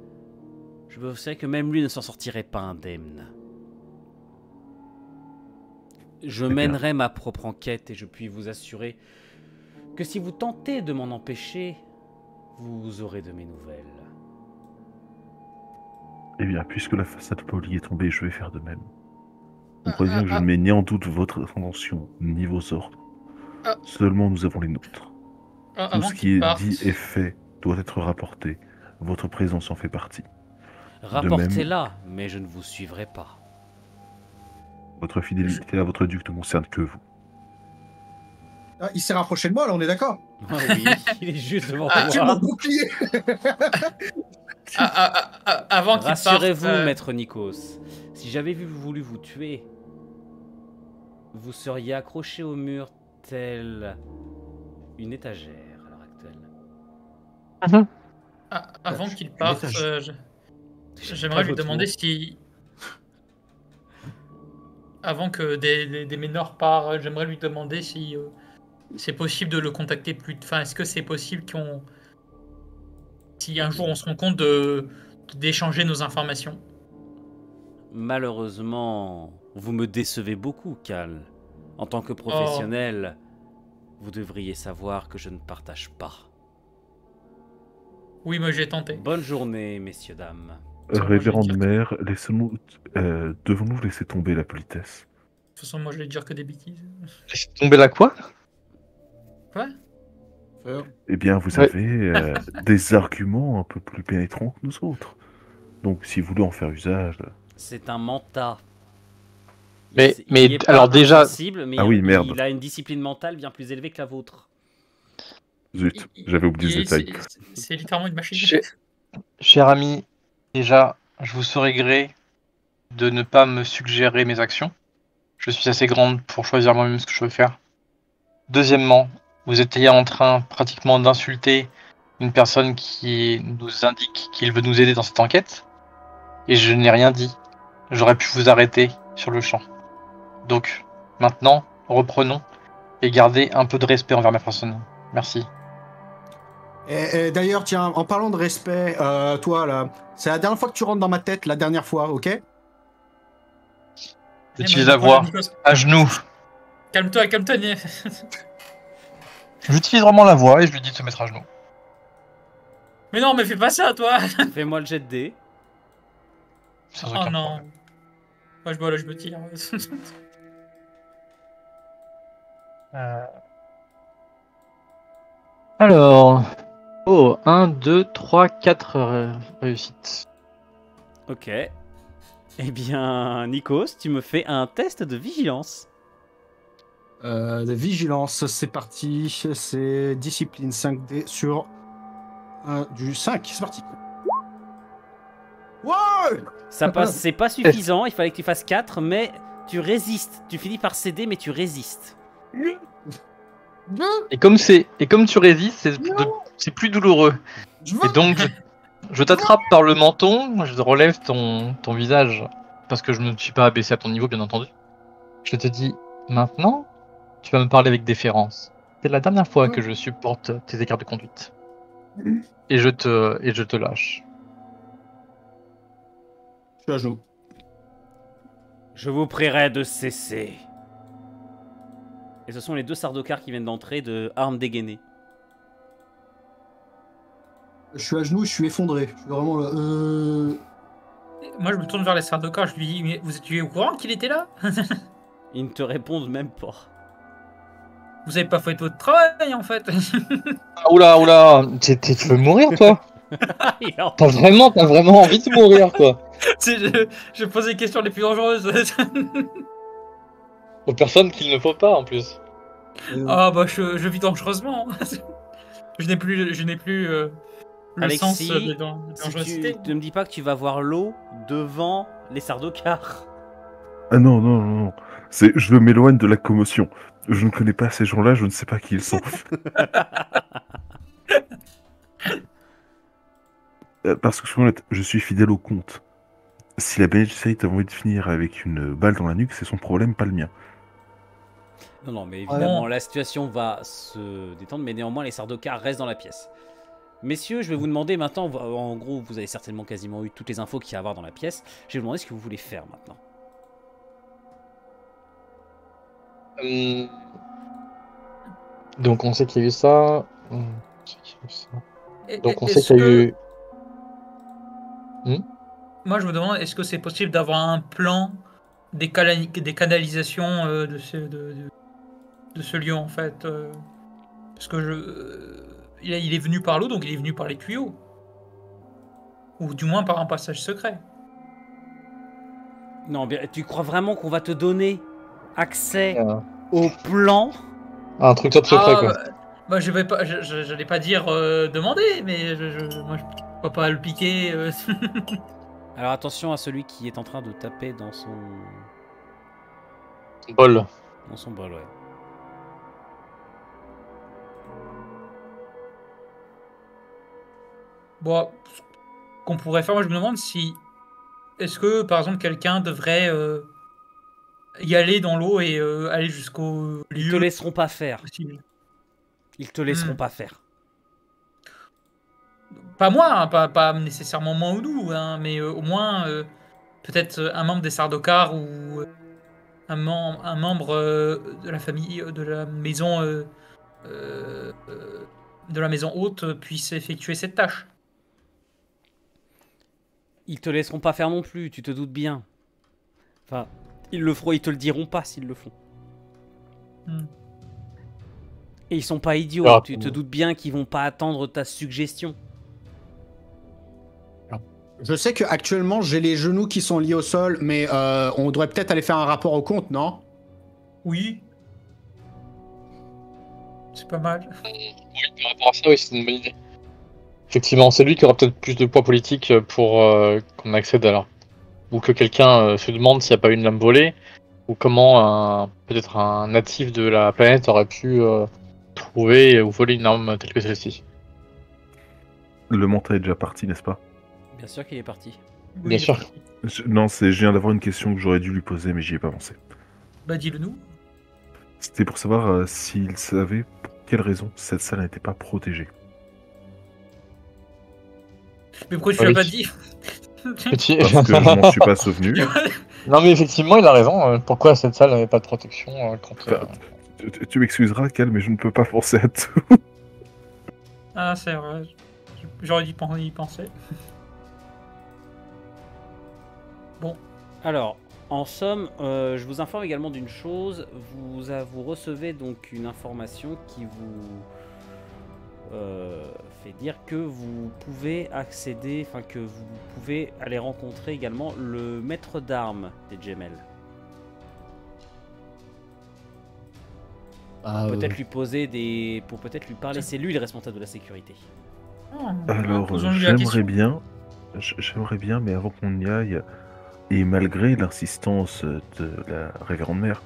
je sais que même lui ne s'en sortirait pas indemne. Je mènerai ma propre enquête et je puis vous assurer que si vous tentez de m'en empêcher, vous aurez de mes nouvelles. Eh bien, puisque la façade polie est tombée, je vais faire de même. Comprenez bien que je ne mets ni en doute votre intention, ni vos ordres. Seulement, nous avons les nôtres. Tout ce qui est dit et fait doit être rapporté. Votre présence en fait partie. Rapportez-la, mais je ne vous suivrai pas. Votre fidélité à votre duc ne concerne que vous. Ah, il s'est rapproché de moi, là, on est d'accord? Ah oui, il est juste devant J'ai mon toi. bouclier. Avant qu'il parte... Rassurez-vous, maître Nikos. Si j'avais voulu vous tuer, vous seriez accroché au mur tel une étagère à l'heure actuelle. Avant qu'il parte, j'aimerais lui demander si... Avant que des meneurs partent, j'aimerais lui demander si c'est possible de le contacter plus... Enfin, est-ce que c'est possible si un jour on se rend compte d'échanger nos informations? Malheureusement, vous me décevez beaucoup, Cal. En tant que professionnel, vous devriez savoir que je ne partage pas. Oui, moi j'ai tenté. Bonne journée, messieurs, dames. Révérende mère, devons-nous laisser tomber la politesse? De toute façon, moi je vais dire que des bêtises. Laissez tomber la quoi? Quoi? Eh bien, vous avez des arguments un peu plus pénétrants que nous autres. Donc, si vous voulez en faire usage... C'est un manta. Mais il est alors pas déjà... insensible, mais merde. il a une discipline mentale bien plus élevée que la vôtre. Zut, j'avais oublié ce détail. C'est littéralement une machine. Cher ami, déjà, je vous serais gré de ne pas me suggérer mes actions. Je suis assez grande pour choisir moi-même ce que je veux faire. Deuxièmement, vous étiez en train pratiquement d'insulter une personne qui nous indique qu'il veut nous aider dans cette enquête. Et je n'ai rien dit. J'aurais pu vous arrêter sur le champ. Donc, maintenant, reprenons et gardez un peu de respect envers ma personne. Merci. Et d'ailleurs, tiens, en parlant de respect, toi là, c'est la dernière fois que tu rentres dans ma tête, la dernière fois, ok? J'utilise la voix à genoux. Calme-toi. J'utilise vraiment la voix et je lui dis de se mettre à genoux. Mais non, mais fais pas ça, toi. Fais-moi le jet de dés. Oh non. Moi, je me tire. Alors... Oh, 1, 2, 3, 4 réussites. Ok. Eh bien, Nikos, tu me fais un test de vigilance. De vigilance, c'est parti. C'est discipline 5D sur du 5. C'est parti. Ouais! Ça passe, c'est pas suffisant, il fallait que tu fasses 4, mais tu résistes. Tu finis par céder, mais tu résistes. Et comme tu résistes, c'est plus douloureux. Et donc, je t'attrape par le menton, je relève ton visage, parce que je ne me suis pas abaissé à ton niveau, bien entendu. Je te dis, maintenant, tu vas me parler avec déférence. C'est la dernière fois que je supporte tes écarts de conduite. Et je te lâche. Je suis à genoux. Je vous prierai de cesser. Et ce sont les deux Sardaukars qui viennent d'entrer de armes dégainées. Je suis à genoux, je suis effondré. Je suis vraiment là. Moi, je me tourne vers les Sardaukars, je lui dis, mais vous étiez au courant qu'il était là? Ils ne te répondent même pas. Vous avez pas fait votre travail, en fait. Oula, tu veux mourir, toi? T'as vraiment envie de mourir, quoi. Je pose les questions les plus dangereuses. Aux personnes qu'il ne faut pas, en plus. Ah bah je vis dangereusement. je n'ai plus le Alexis, sens de dangerosité. Si tu ne me dis pas que tu vas voir l'eau devant les Sardaukars. Ah non. Je m'éloigne de la commotion. Je ne connais pas ces gens-là, je ne sais pas qui ils sont. Parce que, soyons honnêtes, je suis fidèle au comte. Si la Bene Gesserit a envie de finir avec une balle dans la nuque, c'est son problème, pas le mien. Non, non, mais évidemment, la situation va se détendre, mais néanmoins, les Sardaukar restent dans la pièce. Messieurs, je vais vous demander maintenant, en gros, vous avez certainement quasiment eu toutes les infos qu'il y a à avoir dans la pièce. Je vais vous demander ce que vous voulez faire maintenant. Donc on sait qu'il y a eu ça. Donc on sait Est-ce qu'il y a que- eu. Moi, je me demande, est-ce que c'est possible d'avoir un plan des canalisations de ce lieu, en fait parce que il est venu par l'eau, donc il est venu par les tuyaux. Ou du moins par un passage secret. Non, bien, tu crois vraiment qu'on va te donner accès Euh, au plan? Un truc top secret quoi. Bah, je vais pas, j'allais pas dire demander, mais moi, je peux pas le piquer. Alors attention à celui qui est en train de taper dans son Bol. bol, ouais. Bon, ce qu'on pourrait faire, moi je me demande si. Est-ce que par exemple quelqu'un devrait y aller dans l'eau et aller jusqu'au Ils te lieu laisseront pas faire. possible. Ils te laisseront pas faire. Pas moi, hein, pas nécessairement moi ou nous, hein, mais au moins peut-être un membre des Sardaukar ou un membre de la famille, de la maison de la maison haute puisse effectuer cette tâche. Ils te laisseront pas faire non plus, tu te doutes bien. Enfin, ils le feront, ils te le diront pas s'ils le font. Et ils sont pas idiots, Ah, tu te doutes bien qu'ils vont pas attendre ta suggestion. Je sais qu'actuellement, j'ai les genoux qui sont liés au sol, mais on devrait peut-être aller faire un rapport au compte, non? Oui. C'est pas mal. Par rapport à ça, oui, c'est une bonne idée. Effectivement, c'est lui qui aura peut-être plus de poids politique pour qu'on accède à là. Ou que quelqu'un se demande s'il n'y a pas eu une lame volée, ou comment peut-être un natif de la planète aurait pu trouver ou voler une arme telle que celle-ci. Le mental est déjà parti, n'est-ce pas? Bien sûr qu'il est parti. Oui, Bien sûr. Non, je viens d'avoir une question que j'aurais dû lui poser, mais j'y ai pas pensé. Bah dis-le nous. C'était pour savoir s'il savait pour quelle raison cette salle n'était pas protégée. Mais pourquoi tu Oui. l'as pas dit? Petit- Parce que je m'en suis pas souvenu. Non mais effectivement, il a raison. Pourquoi cette salle n'avait pas de protection contre... Enfin, tu m'excuseras, Cal, mais je ne peux pas penser à tout. Ah c'est vrai. J'aurais dû y penser. Bon. Alors, en somme, je vous informe également d'une chose. Vous recevez donc une information qui vous fait dire que vous pouvez accéder, enfin que vous pouvez aller rencontrer également le maître d'armes des Gemel. Peut-être lui poser des, pour peut-être lui parler. C'est lui le responsable de la sécurité. Alors, Posons-lui la question. j'aimerais bien, mais avant qu'on y aille, et malgré l'insistance de la révérende mère,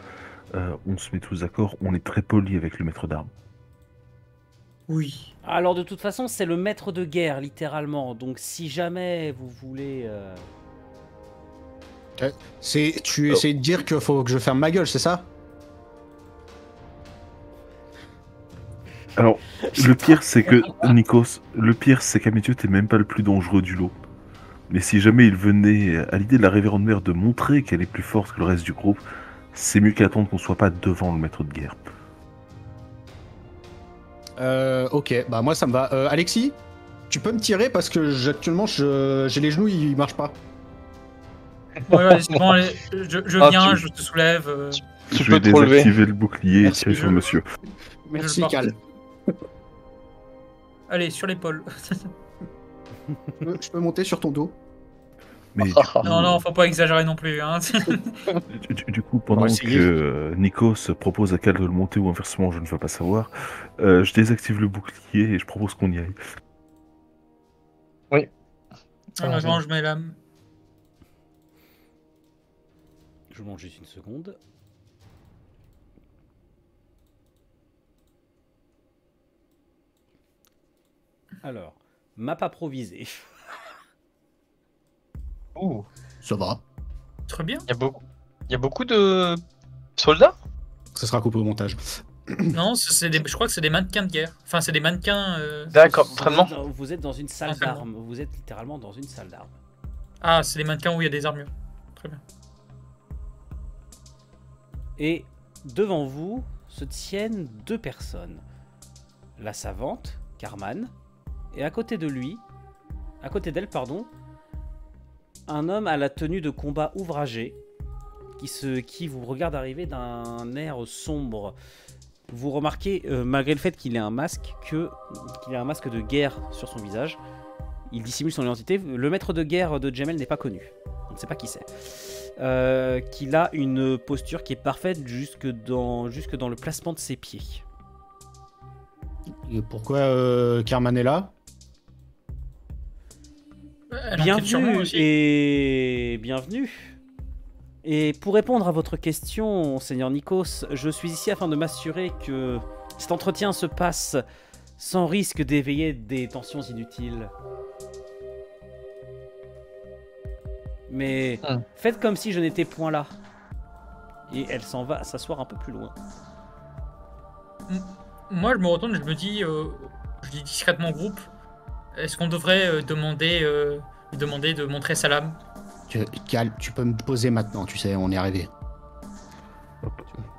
on se met tous d'accord, on est très poli avec le maître d'armes. Oui. Alors de toute façon, c'est le maître de guerre, littéralement. Donc si jamais vous voulez... Tu essayes de dire qu'il faut que je ferme ma gueule, c'est ça? Alors, le pire, c'est que, Nikos, le pire, c'est qu'à mes yeux, t'es même pas le plus dangereux du lot. Mais si jamais il venait à l'idée de la révérende mère de montrer qu'elle est plus forte que le reste du groupe, c'est mieux qu'attendre qu'on soit pas devant le maître de guerre. Ok, bah moi ça me va. Alexis, tu peux me tirer parce que actuellement j'ai les genoux, ils marchent pas. Ouais, c'est bon, allez, je viens, je te soulève. Tu Je vais peux te relever. désactiver le bouclier Merci, et tirer sur le monsieur. Merci, le porte. Cal. Allez, sur l'épaule. Je peux monter sur ton dos. Mais Non, faut pas exagérer non plus. Hein. du coup, pendant On va essayer. que Nikos propose à Cal de le monter ou inversement, je ne veux pas savoir, je désactive le bouclier et je propose qu'on y aille. Attends, je mets la... Je vous demande juste une seconde. Alors, map improvisée. Ouh. Ça va. Très bien. Il y a beaucoup de soldats? Ça sera coupé au montage. Non, je crois que c'est des mannequins de guerre. Enfin, c'est des mannequins. D'accord, vraiment. Vous êtes dans une salle Entraînement. d'armes. Vous êtes littéralement dans une salle d'armes. Ah, c'est des mannequins où il y a des armures. Très bien. Et devant vous se tiennent deux personnes. La savante, Carman, et à côté d'elle, pardon, un homme à la tenue de combat ouvragée qui vous regarde arriver d'un air sombre. Vous remarquez, malgré le fait qu'il ait un masque, qu'il a un masque de guerre sur son visage, il dissimule son identité. Le maître de guerre de Jamel n'est pas connu. On ne sait pas qui c'est. Qu'il a une posture qui est parfaite jusque dans le placement de ses pieds. Et pourquoi Carman est là? Elle enquête sur moi Bienvenue aussi. et bienvenue. Et pour répondre à votre question, Seigneur Nikos, je suis ici afin de m'assurer que cet entretien se passe sans risque d'éveiller des tensions inutiles. Mais faites comme si je n'étais point là. Et elle s'en va s'asseoir un peu plus loin. Moi, je me retourne, je me dis, je dis discrètement au groupe, est-ce qu'on devrait demander de montrer sa lame? Calme, tu peux me poser maintenant, tu sais, on est arrivé.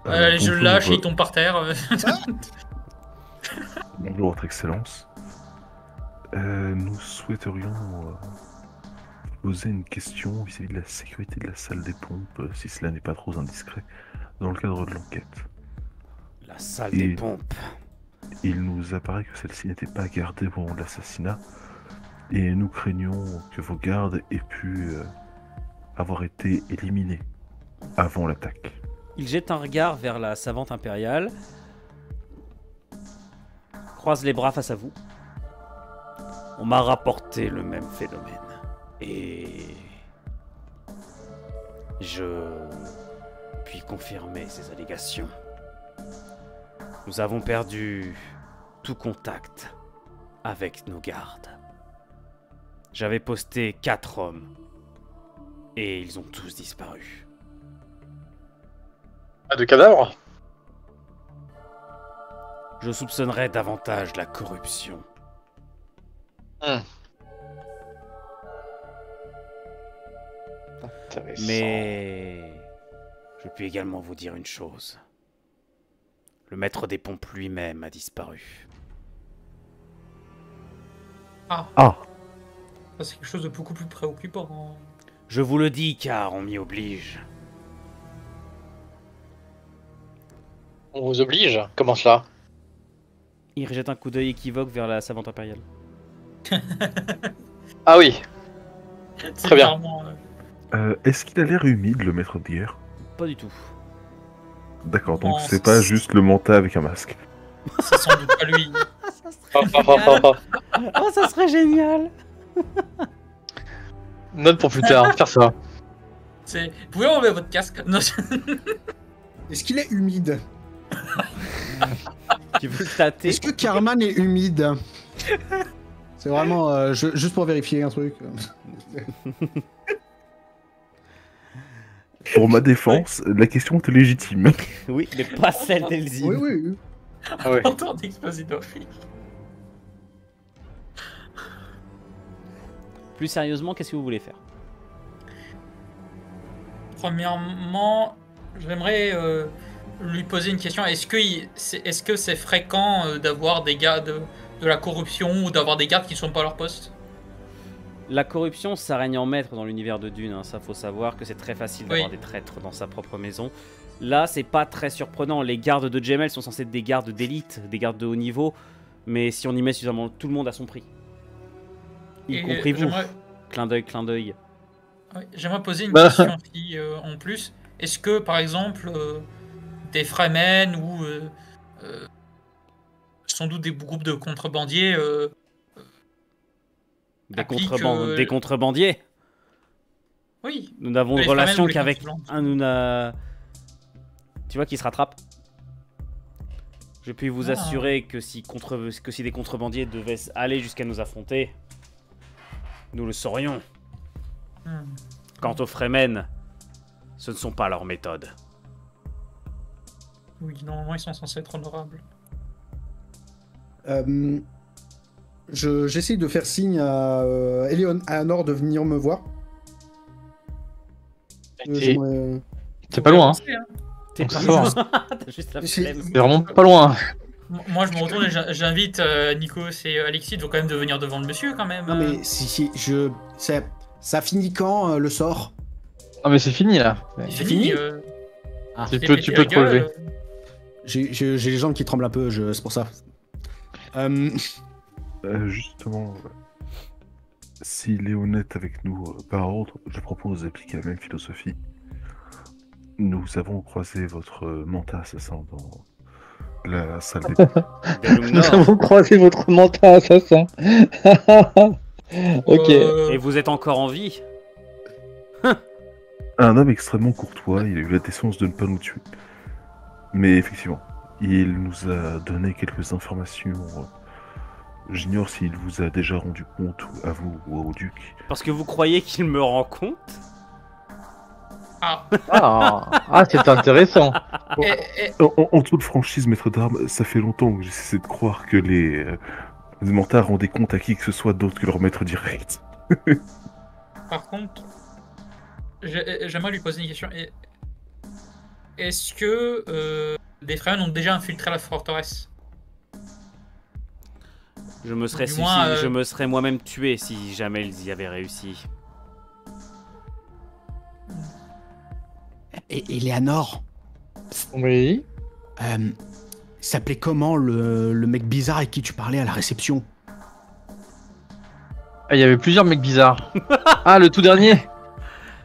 Allez, je le Bonjour, lâche, il tombe par terre. Bonjour, Votre Excellence. Nous souhaiterions poser une question vis-à-vis de la sécurité de la salle des pompes, si cela n'est pas trop indiscret, dans le cadre de l'enquête. La salle des pompes. Il nous apparaît que celle-ci n'était pas gardée au moment de l'assassinat, et nous craignons que vos gardes aient pu avoir été éliminés avant l'attaque. Il jette un regard vers la savante impériale, croise les bras face à vous. On m'a rapporté le même phénomène. Et je puis confirmer ces allégations. Nous avons perdu tout contact avec nos gardes. J'avais posté 4 hommes et ils ont tous disparu. Pas de cadavres? Je soupçonnerais davantage la corruption. Intéressant. Mais je puis également vous dire une chose. Le maître des pompes lui-même a disparu. Ah, Ah, ça, c'est quelque chose de beaucoup plus préoccupant. Je vous le dis car on m'y oblige. On vous oblige? Comment cela? Il rejette un coup d'œil équivoque vers la savante impériale. Ah oui, C'est Très bien. clairement, est-ce qu'il a l'air humide, le maître de guerre? Pas du tout. D'accord, donc Non, c'est pas juste le mentat avec un masque. c'est sans doute pas lui. Oh, ça serait génial. Note pour plus tard, faire ça. Vous pouvez enlever votre casque? Non, Est-ce qu'il est humide? Tu veux le tâter? Est-ce que Carman est humide? C'est vraiment juste pour vérifier un truc. Pour ma défense, la question était légitime. Oui, mais pas celle d'Elzine. Oui, oui. Ah ouais. Entend d'Exposito. Plus sérieusement, qu'est-ce que vous voulez faire? Premièrement, j'aimerais lui poser une question. Est-ce que c'est fréquent d'avoir des gardes de la corruption ou d'avoir des gardes qui ne sont pas à leur poste? La corruption, ça règne en maître dans l'univers de Dune. Hein. Ça, faut savoir que c'est très facile d'avoir Oui. des traîtres dans sa propre maison. Là, c'est pas très surprenant. Les gardes de Jamel sont censés être des gardes d'élite, des gardes de haut niveau. Mais si on y met suffisamment, tout le monde a son prix. Y Et compris vous. j'aimerais- Clin d'œil, clin d'œil. Ouais, j'aimerais poser une Bah. question aussi, en plus. Est-ce que, par exemple, des Fremen ou sans doute des groupes de contrebandiers Des, appliquent, des contrebandiers. Oui, Nous n'avons les une relation Fremen ou les qu'avec contrebandiers. un. Nous n'a- Tu vois qui se rattrape. Je puis vous Ah. assurer que si des contrebandiers devaient aller jusqu'à nous affronter, nous le saurions. Quant aux Fremen, ce ne sont pas leurs méthodes. Oui, normalement, ils sont censés être honorables. J'essaie de faire signe à Eleanor de venir me voir. C'est pas loin, hein. T'es Donc, pas ça va. loin. T'as juste la C'est- flemme. C'est vraiment pas loin. Moi, je me retourne et j'invite Nikos et Alexis de quand même de venir devant le monsieur, quand même. Non mais si ça finit quand le sort? Non mais c'est fini là. C'est fini Tu t'es peux, pété tu la peux te gueule, relever. J'ai les jambes qui tremblent un peu, c'est pour ça. Justement, s'il est honnête avec nous par ordre, je propose d'appliquer la même philosophie. Nous avons croisé votre mentat assassin dans la salle des... Galum Nous Nord. avons croisé votre mentat assassin. Ok. Et vous êtes encore en vie? Un homme extrêmement courtois, il a eu la décence de ne pas nous tuer. Mais effectivement, il nous a donné quelques informations. J'ignore s'il vous a déjà rendu compte, à vous ou au duc. Parce que vous croyez qu'il me rend compte? C'est intéressant. En toute franchise, maître d'armes, ça fait longtemps que j'essaie de croire que les mentards rendaient compte à qui que ce soit d'autre que leur maître direct. Par contre, j'aimerais lui poser une question. Est-ce que des Fremen ont déjà infiltré la forteresse? Je me serais, Du moins, je me serais moi-même tué si jamais ils y avaient réussi. Et Eleanor, Oui. il s'appelait comment le mec bizarre avec qui tu parlais à la réception? Ah, il y avait plusieurs mecs bizarres. Ah, le tout dernier.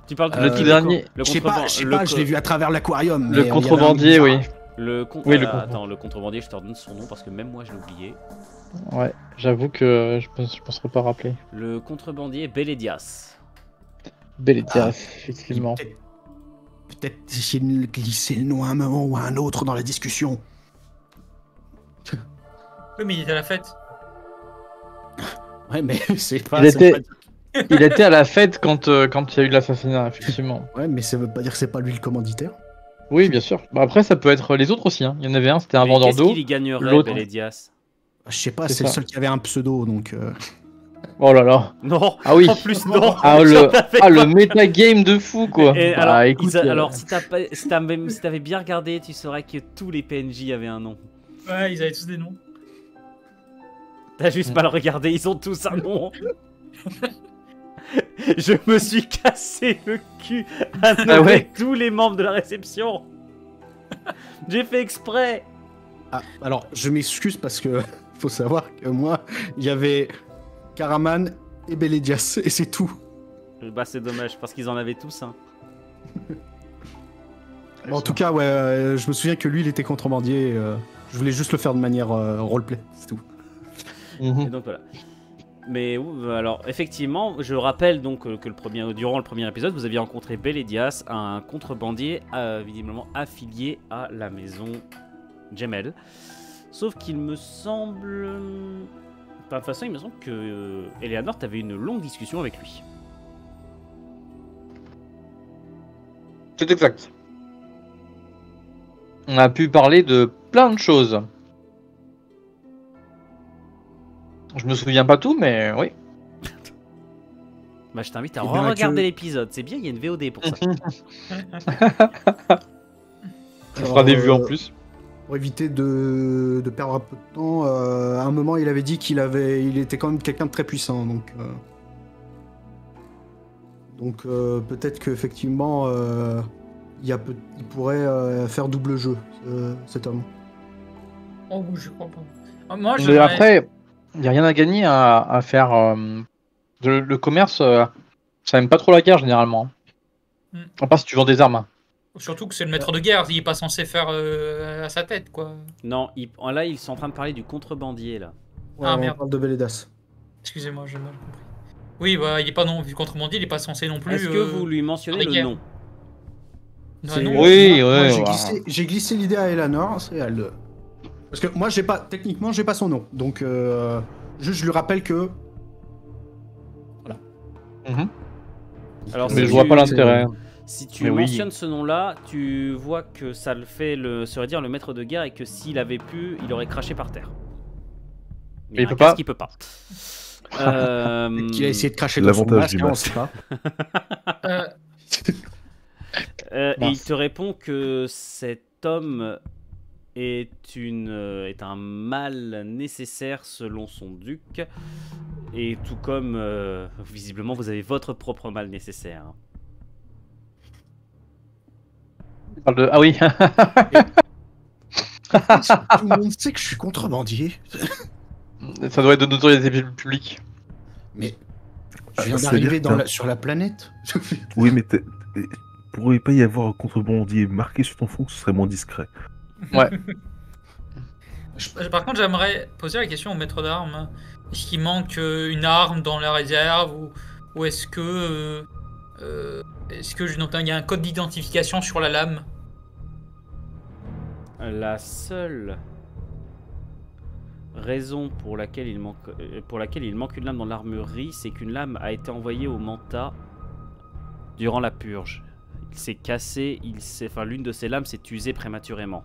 Tu parles de Le tout dernier. Le Je sais pas, je l'ai vu à travers l'aquarium. Le mais, contrebandier, il y avait un oui. mec bizarre. Oui, le Attends, le contrebandier, je te redonne son nom parce que même moi je l'ai oublié. Ouais, j'avoue que je ne serais pas rappelé. Le contrebandier Beledias. Beledias, effectivement. Peut-être essayer de glisser le nom à un moment ou à un autre dans la discussion. Oui, mais il était à la fête. Ouais, mais c'est pas. Il ça veut était- Il était à la fête quand il y a eu l'assassinat, effectivement. Ouais, mais ça veut pas dire que c'est pas lui le commanditaire. Oui, bien sûr. Bah, après, ça peut être les autres aussi. Hein. Il y en avait un, c'était un Mais vendeur qu'est-ce d'eau. qu'il y gagnerait, l'autre- Beledias? Je sais pas, C'est c'est le ça. seul qui avait un pseudo, donc. Oh là là. Non. Ah oui. En plus, non. Ah, J'en avais pas. le metagame de fou, quoi. Et Bah, alors, écoute, alors, si t'avais bien regardé, tu saurais que tous les PNJ avaient un nom. Ouais, ils avaient tous des noms. T'as juste mal regardé, ils ont tous un nom. Je me suis cassé le cul à nommer ouais. tous les membres de la réception. J'ai fait exprès. Ah, alors, je m'excuse parce que faut savoir que moi, il y avait Karaman et Beledias, et c'est tout. Bah c'est dommage parce qu'ils en avaient tous un. En tout cas, ouais, je me souviens que lui, il était contrebandier. Je voulais juste le faire de manière roleplay, c'est tout. Et Mhm. donc voilà. Mais alors effectivement, je rappelle donc que durant le premier épisode, vous aviez rencontré Beledias, un contrebandier visiblement affilié à la maison Jemel. Sauf qu'il me semble, enfin, de toute façon, il me semble que Eleanor, t'avais une longue discussion avec lui. C'est exact. On a pu parler de plein de choses. Je me souviens pas tout, mais oui. Bah je t'invite à Eh bien, regarder que- l'épisode. C'est bien, il y a une VOD pour ça. Ça fera des vues en plus. Pour éviter de perdre un peu de temps, à un moment, il avait dit il était quand même quelqu'un de très puissant, donc peut-être qu'effectivement, il pourrait faire double jeu, cet homme. Oh, je crois pas. Moi, Mais j'aimerais- après, il n'y a rien à gagner à faire. Le commerce, ça aime pas trop la guerre généralement. Mm. À part si tu vends des armes. Surtout que c'est le maître de guerre, il est pas censé faire à sa tête, quoi. Non, là ils sont en train de parler du contrebandier là. Ouais, Ah, on merde. parle de Beledias. Excusez-moi, j'ai mal compris. Oui, bah, il est pas non, vu contrebandier, il est pas censé non plus. Est-ce que vous lui mentionnez avec le guerre. nom? Ah, non, Oui, Moi, ouais. j'ai voilà. glissé l'idée à Eleanor, c'est elle. Parce que moi, techniquement, j'ai pas son nom, donc juste je lui rappelle que Mhm. Alors, Mais si je vois tu- pas l'intérêt. Si tu Mais oui. mentionnes ce nom-là, tu vois que ça le fait, ça veut dire le maître de guerre, et que s'il avait pu, il aurait craché par terre. Mais il un peut casque, pas. il peut pas. Qui a essayé de cracher dans son L'avantage masque, du hein, on masque. sait pas. Et il Mince. te répond que cet homme est un mal nécessaire selon son duc, et tout comme visiblement vous avez votre propre mal nécessaire. Il parle de... Ah oui. Tout le monde sait que je suis contrebandier. Ça doit être de notoriété publique. Mais je viens C'est-à-dire d'arriver que sur la planète. Oui, mais pourrait pas y avoir un contrebandier marqué sur ton front, ce serait moins discret. Ouais. Par contre, j'aimerais poser la question au maître d'armes. Est-ce qu'il manque une arme dans la réserve ou est-ce que il y a un code d'identification sur la lame? La seule raison pour laquelle il manque une lame dans l'armurerie, c'est qu'une lame a été envoyée au Manta durant la purge. Il s'est cassé, l'une de ses lames s'est usée prématurément.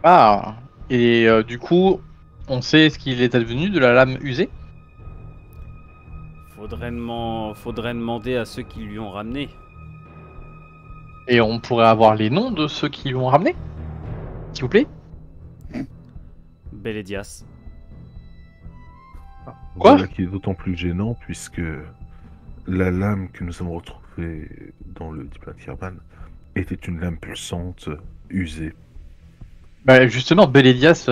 Ah. Et du coup, on sait ce qu'il est advenu de la lame usée. Faudrait demander à ceux qui lui ont ramené. Et on pourrait avoir les noms de ceux qui l'ont ramené, s'il vous plaît. Beledias. Quoi Voilà qui est d'autant plus gênant puisque la lame que nous avons retrouvée dans le diplomate Kirban était une lame pulsante usée. Bah justement, Beledias.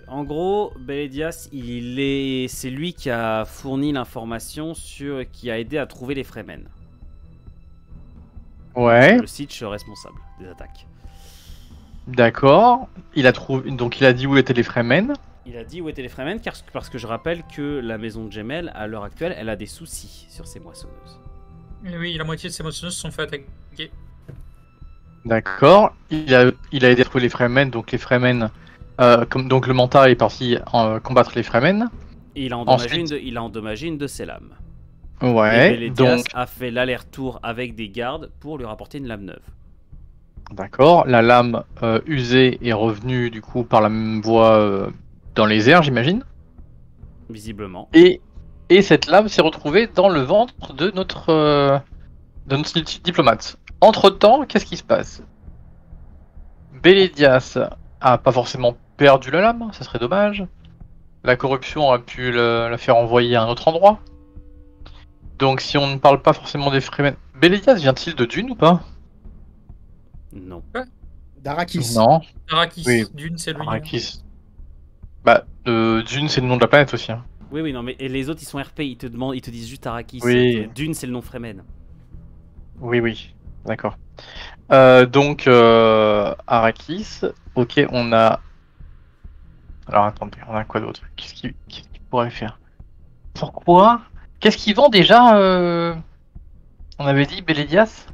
En gros, Beledias, c'est lui qui a fourni l'information qui a aidé à trouver les Fremen. Ouais. Le sitch responsable des attaques. D'accord. Donc il a dit où étaient les Fremen. Il a dit où étaient les Fremen parce que je rappelle que la maison de Jemel, à l'heure actuelle, elle a des soucis sur ses moissonneuses. Et oui, la moitié de ces moissonneuses se sont fait attaquer. D'accord. Il a aidé à trouver les Fremen, donc les Fremen. Donc le Manta est parti combattre les Fremen. Et il a endommagé une de ses lames. Ouais. Et Beledias Donc a fait l'aller-retour avec des gardes pour lui rapporter une lame neuve. d'accord. La lame usée est revenue du coup par la même voie dans les airs, j'imagine. Visiblement. Et cette lame s'est retrouvée dans le ventre de notre diplomate. Entre-temps, qu'est-ce qui se passe? Beledias a pas forcément perdu la lame, ça serait dommage. La corruption a pu la faire envoyer à un autre endroit. Donc si on ne parle pas forcément des Fremen... Beledias vient-il de Dune ou pas? Non. D'Arakis. Non. Arrakis, Oui. Dune, c'est lui. Arrakis. Bah, Dune c'est le nom de la planète aussi. Hein. Oui, non, mais et les autres ils sont RP, ils te disent juste Arrakis. Oui. Dune, c'est le nom Fremen. Oui, d'accord. Donc, Arrakis, ok, on a... Alors attendez, on a quoi d'autre? Qu'est-ce qu'il pourrait faire? Pourquoi? Qu'est-ce qu'il vend déjà On avait dit Beledias?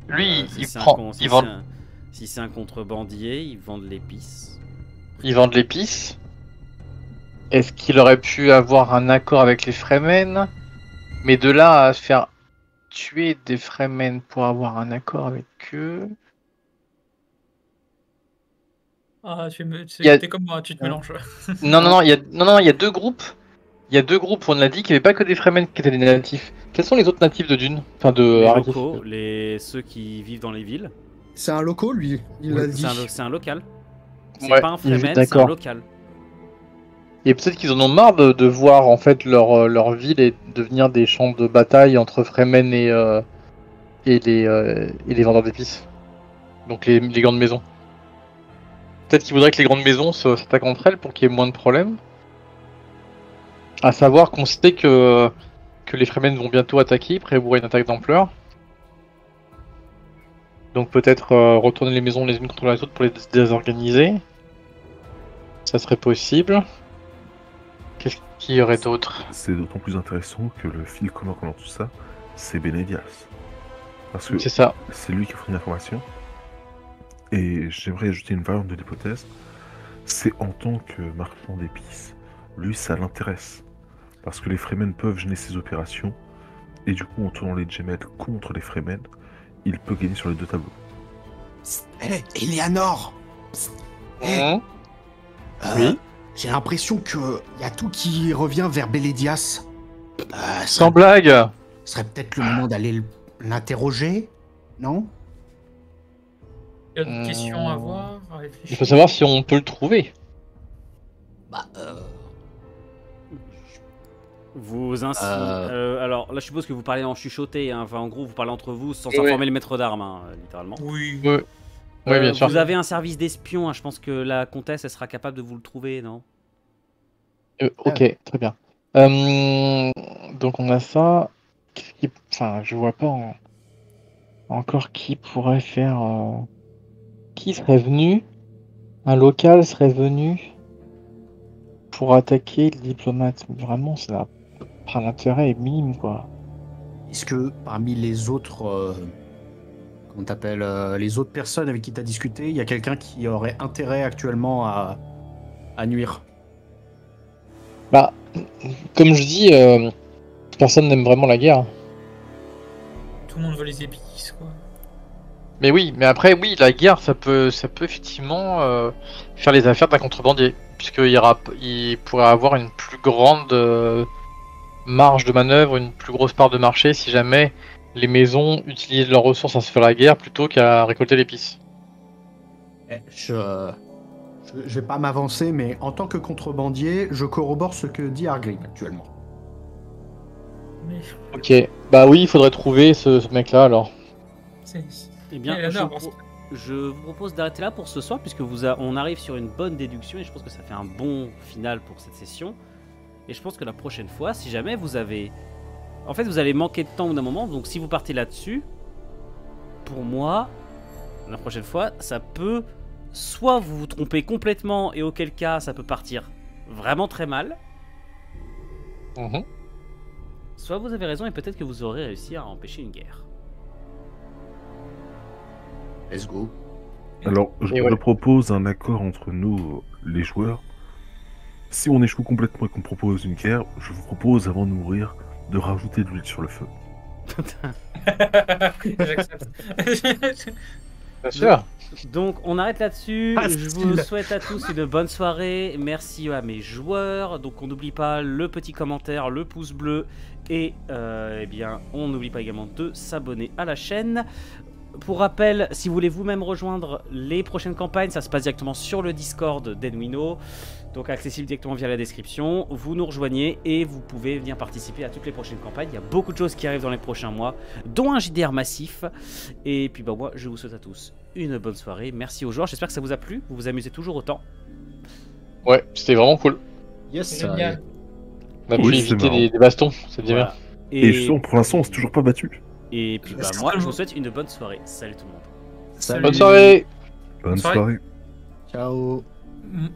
Lui, Si il c'est prend... un, si il vend... c'est un- si c'est un contrebandier, ils vendent l'épice. Il vend de l'épice. Est-ce qu'il aurait pu avoir un accord avec les Fremen? Mais de là à se faire tuer des Fremen pour avoir un accord avec eux... Ah, Il y a- t'es comme moi, tu te mélanges. Non, il y a deux groupes. Il y a deux groupes, on a dit qu'il n'y avait pas que des Fremen qui étaient des natifs. Quels sont les autres natifs de Dune? Enfin, de Les Arrakis. locaux, ceux qui vivent dans les villes. C'est un loco, lui. Il l'a dit. C'est un local. C'est Ouais, pas un Fremen, c'est un d'accord. local. Et peut-être qu'ils en ont marre de voir en fait leur ville et devenir des champs de bataille entre Fremen et les vendeurs d'épices. Donc les grandes maisons. Peut-être qu'ils voudraient que les grandes maisons s'attaquent entre elles pour qu'il y ait moins de problèmes. À savoir qu'on sait que les Fremen vont bientôt attaquer, prévoir une attaque d'ampleur. Donc peut-être retourner les maisons les unes contre les autres pour les désorganiser. Ça serait possible. Qu'est-ce qu'il y aurait d'autre? C'est d'autant plus intéressant que le fil commun dans tout ça, c'est Benedias. Parce que C'est ça. c'est lui qui a fourni l'information. Et j'aimerais ajouter une variante de l'hypothèse. C'est en tant que marchand d'épices, lui ça l'intéresse. Parce que les Fremen peuvent gêner ses opérations, et du coup, en tournant les Gemelles contre les Fremen, il peut gagner sur les deux tableaux. Hé, Eleanor. Hein Oui. J'ai l'impression que y a tout qui revient vers Beledias. Sans blague. Ce serait peut-être le moment d'aller l'interroger, non? Il y a d'autres questions à voir, à Il réfléchir. faut savoir si on peut le trouver. Bah, Vous ainsi. Alors là, je suppose que vous parlez en chuchoté. Hein. Enfin, en gros, vous parlez entre vous sans Oui. informer le maître d'armes, hein, littéralement. Oui. Oui, bien sûr. Vous avez un service d'espion. Hein. Je pense que la comtesse, elle sera capable de vous le trouver, non? Ok, très bien. Donc on a ça. Enfin, je vois pas encore qui pourrait faire. Qui serait venu? Un local serait venu pour attaquer le diplomate. Vraiment, ça n'a l'intérêt est minime, quoi. est-ce que parmi les autres, comment t'appelles, les autres personnes avec qui t'as discuté, il y a quelqu'un qui aurait intérêt actuellement à nuire? Bah, comme je dis, personne n'aime vraiment la guerre. Tout le monde veut les épices, quoi. Mais oui, mais après, oui, la guerre, ça peut effectivement faire les affaires d'un contrebandier, il pourrait avoir une plus grande marge de manœuvre, une plus grosse part de marché si jamais les maisons utilisent leurs ressources à se faire la guerre plutôt qu'à récolter l'épice. Je vais pas m'avancer, mais en tant que contrebandier, je corrobore ce que dit Argrim actuellement. Mais Ok, bah oui, il faudrait trouver ce mec-là alors. c'est... Eh bien, Elle je, adore, parce je vous propose d'arrêter là pour ce soir, puisque on arrive sur une bonne déduction et je pense que ça fait un bon final pour cette session. Et je pense que la prochaine fois, si jamais vous avez... En fait, vous allez manquer de temps d'un moment, donc si vous partez là-dessus, pour moi, la prochaine fois, ça peut... Soit vous vous trompez complètement, et auquel cas, ça peut partir vraiment très mal. Mhm. Soit vous avez raison, et peut-être que vous aurez réussi à empêcher une guerre. Let's go. Alors, Et ouais. je propose un accord entre nous, les joueurs. Si on échoue complètement et qu'on propose une guerre, je vous propose, avant de mourir, de rajouter de l'huile sur le feu. J'accepte. Bien sûr. Donc on arrête là-dessus, Ah, je vous souhaite à tous une bonne soirée, merci à mes joueurs, donc on n'oublie pas le petit commentaire, le pouce bleu, et eh bien on n'oublie pas également de s'abonner à la chaîne. Pour rappel, si vous voulez vous-même rejoindre les prochaines campagnes, ça se passe directement sur le Discord d'Enwino, donc accessible directement via la description. Vous nous rejoignez et vous pouvez venir participer à toutes les prochaines campagnes. Il y a beaucoup de choses qui arrivent dans les prochains mois, dont un JDR massif. Et puis bah moi, je vous souhaite à tous une bonne soirée. Merci aux joueurs, j'espère que ça vous a plu. Vous vous amusez toujours autant. Ouais, c'était vraiment cool. Yes, C'est génial. On a pu Oui, c'est éviter marrant. des bastons, c'est bien. Voilà. Et justement, pour l'instant, on s'est toujours pas battu. Et puis bah, moi, je vous souhaite une bonne soirée. Salut tout le monde. Salut. Bonne soirée. Bonne Soirée. soirée. Ciao. Mm.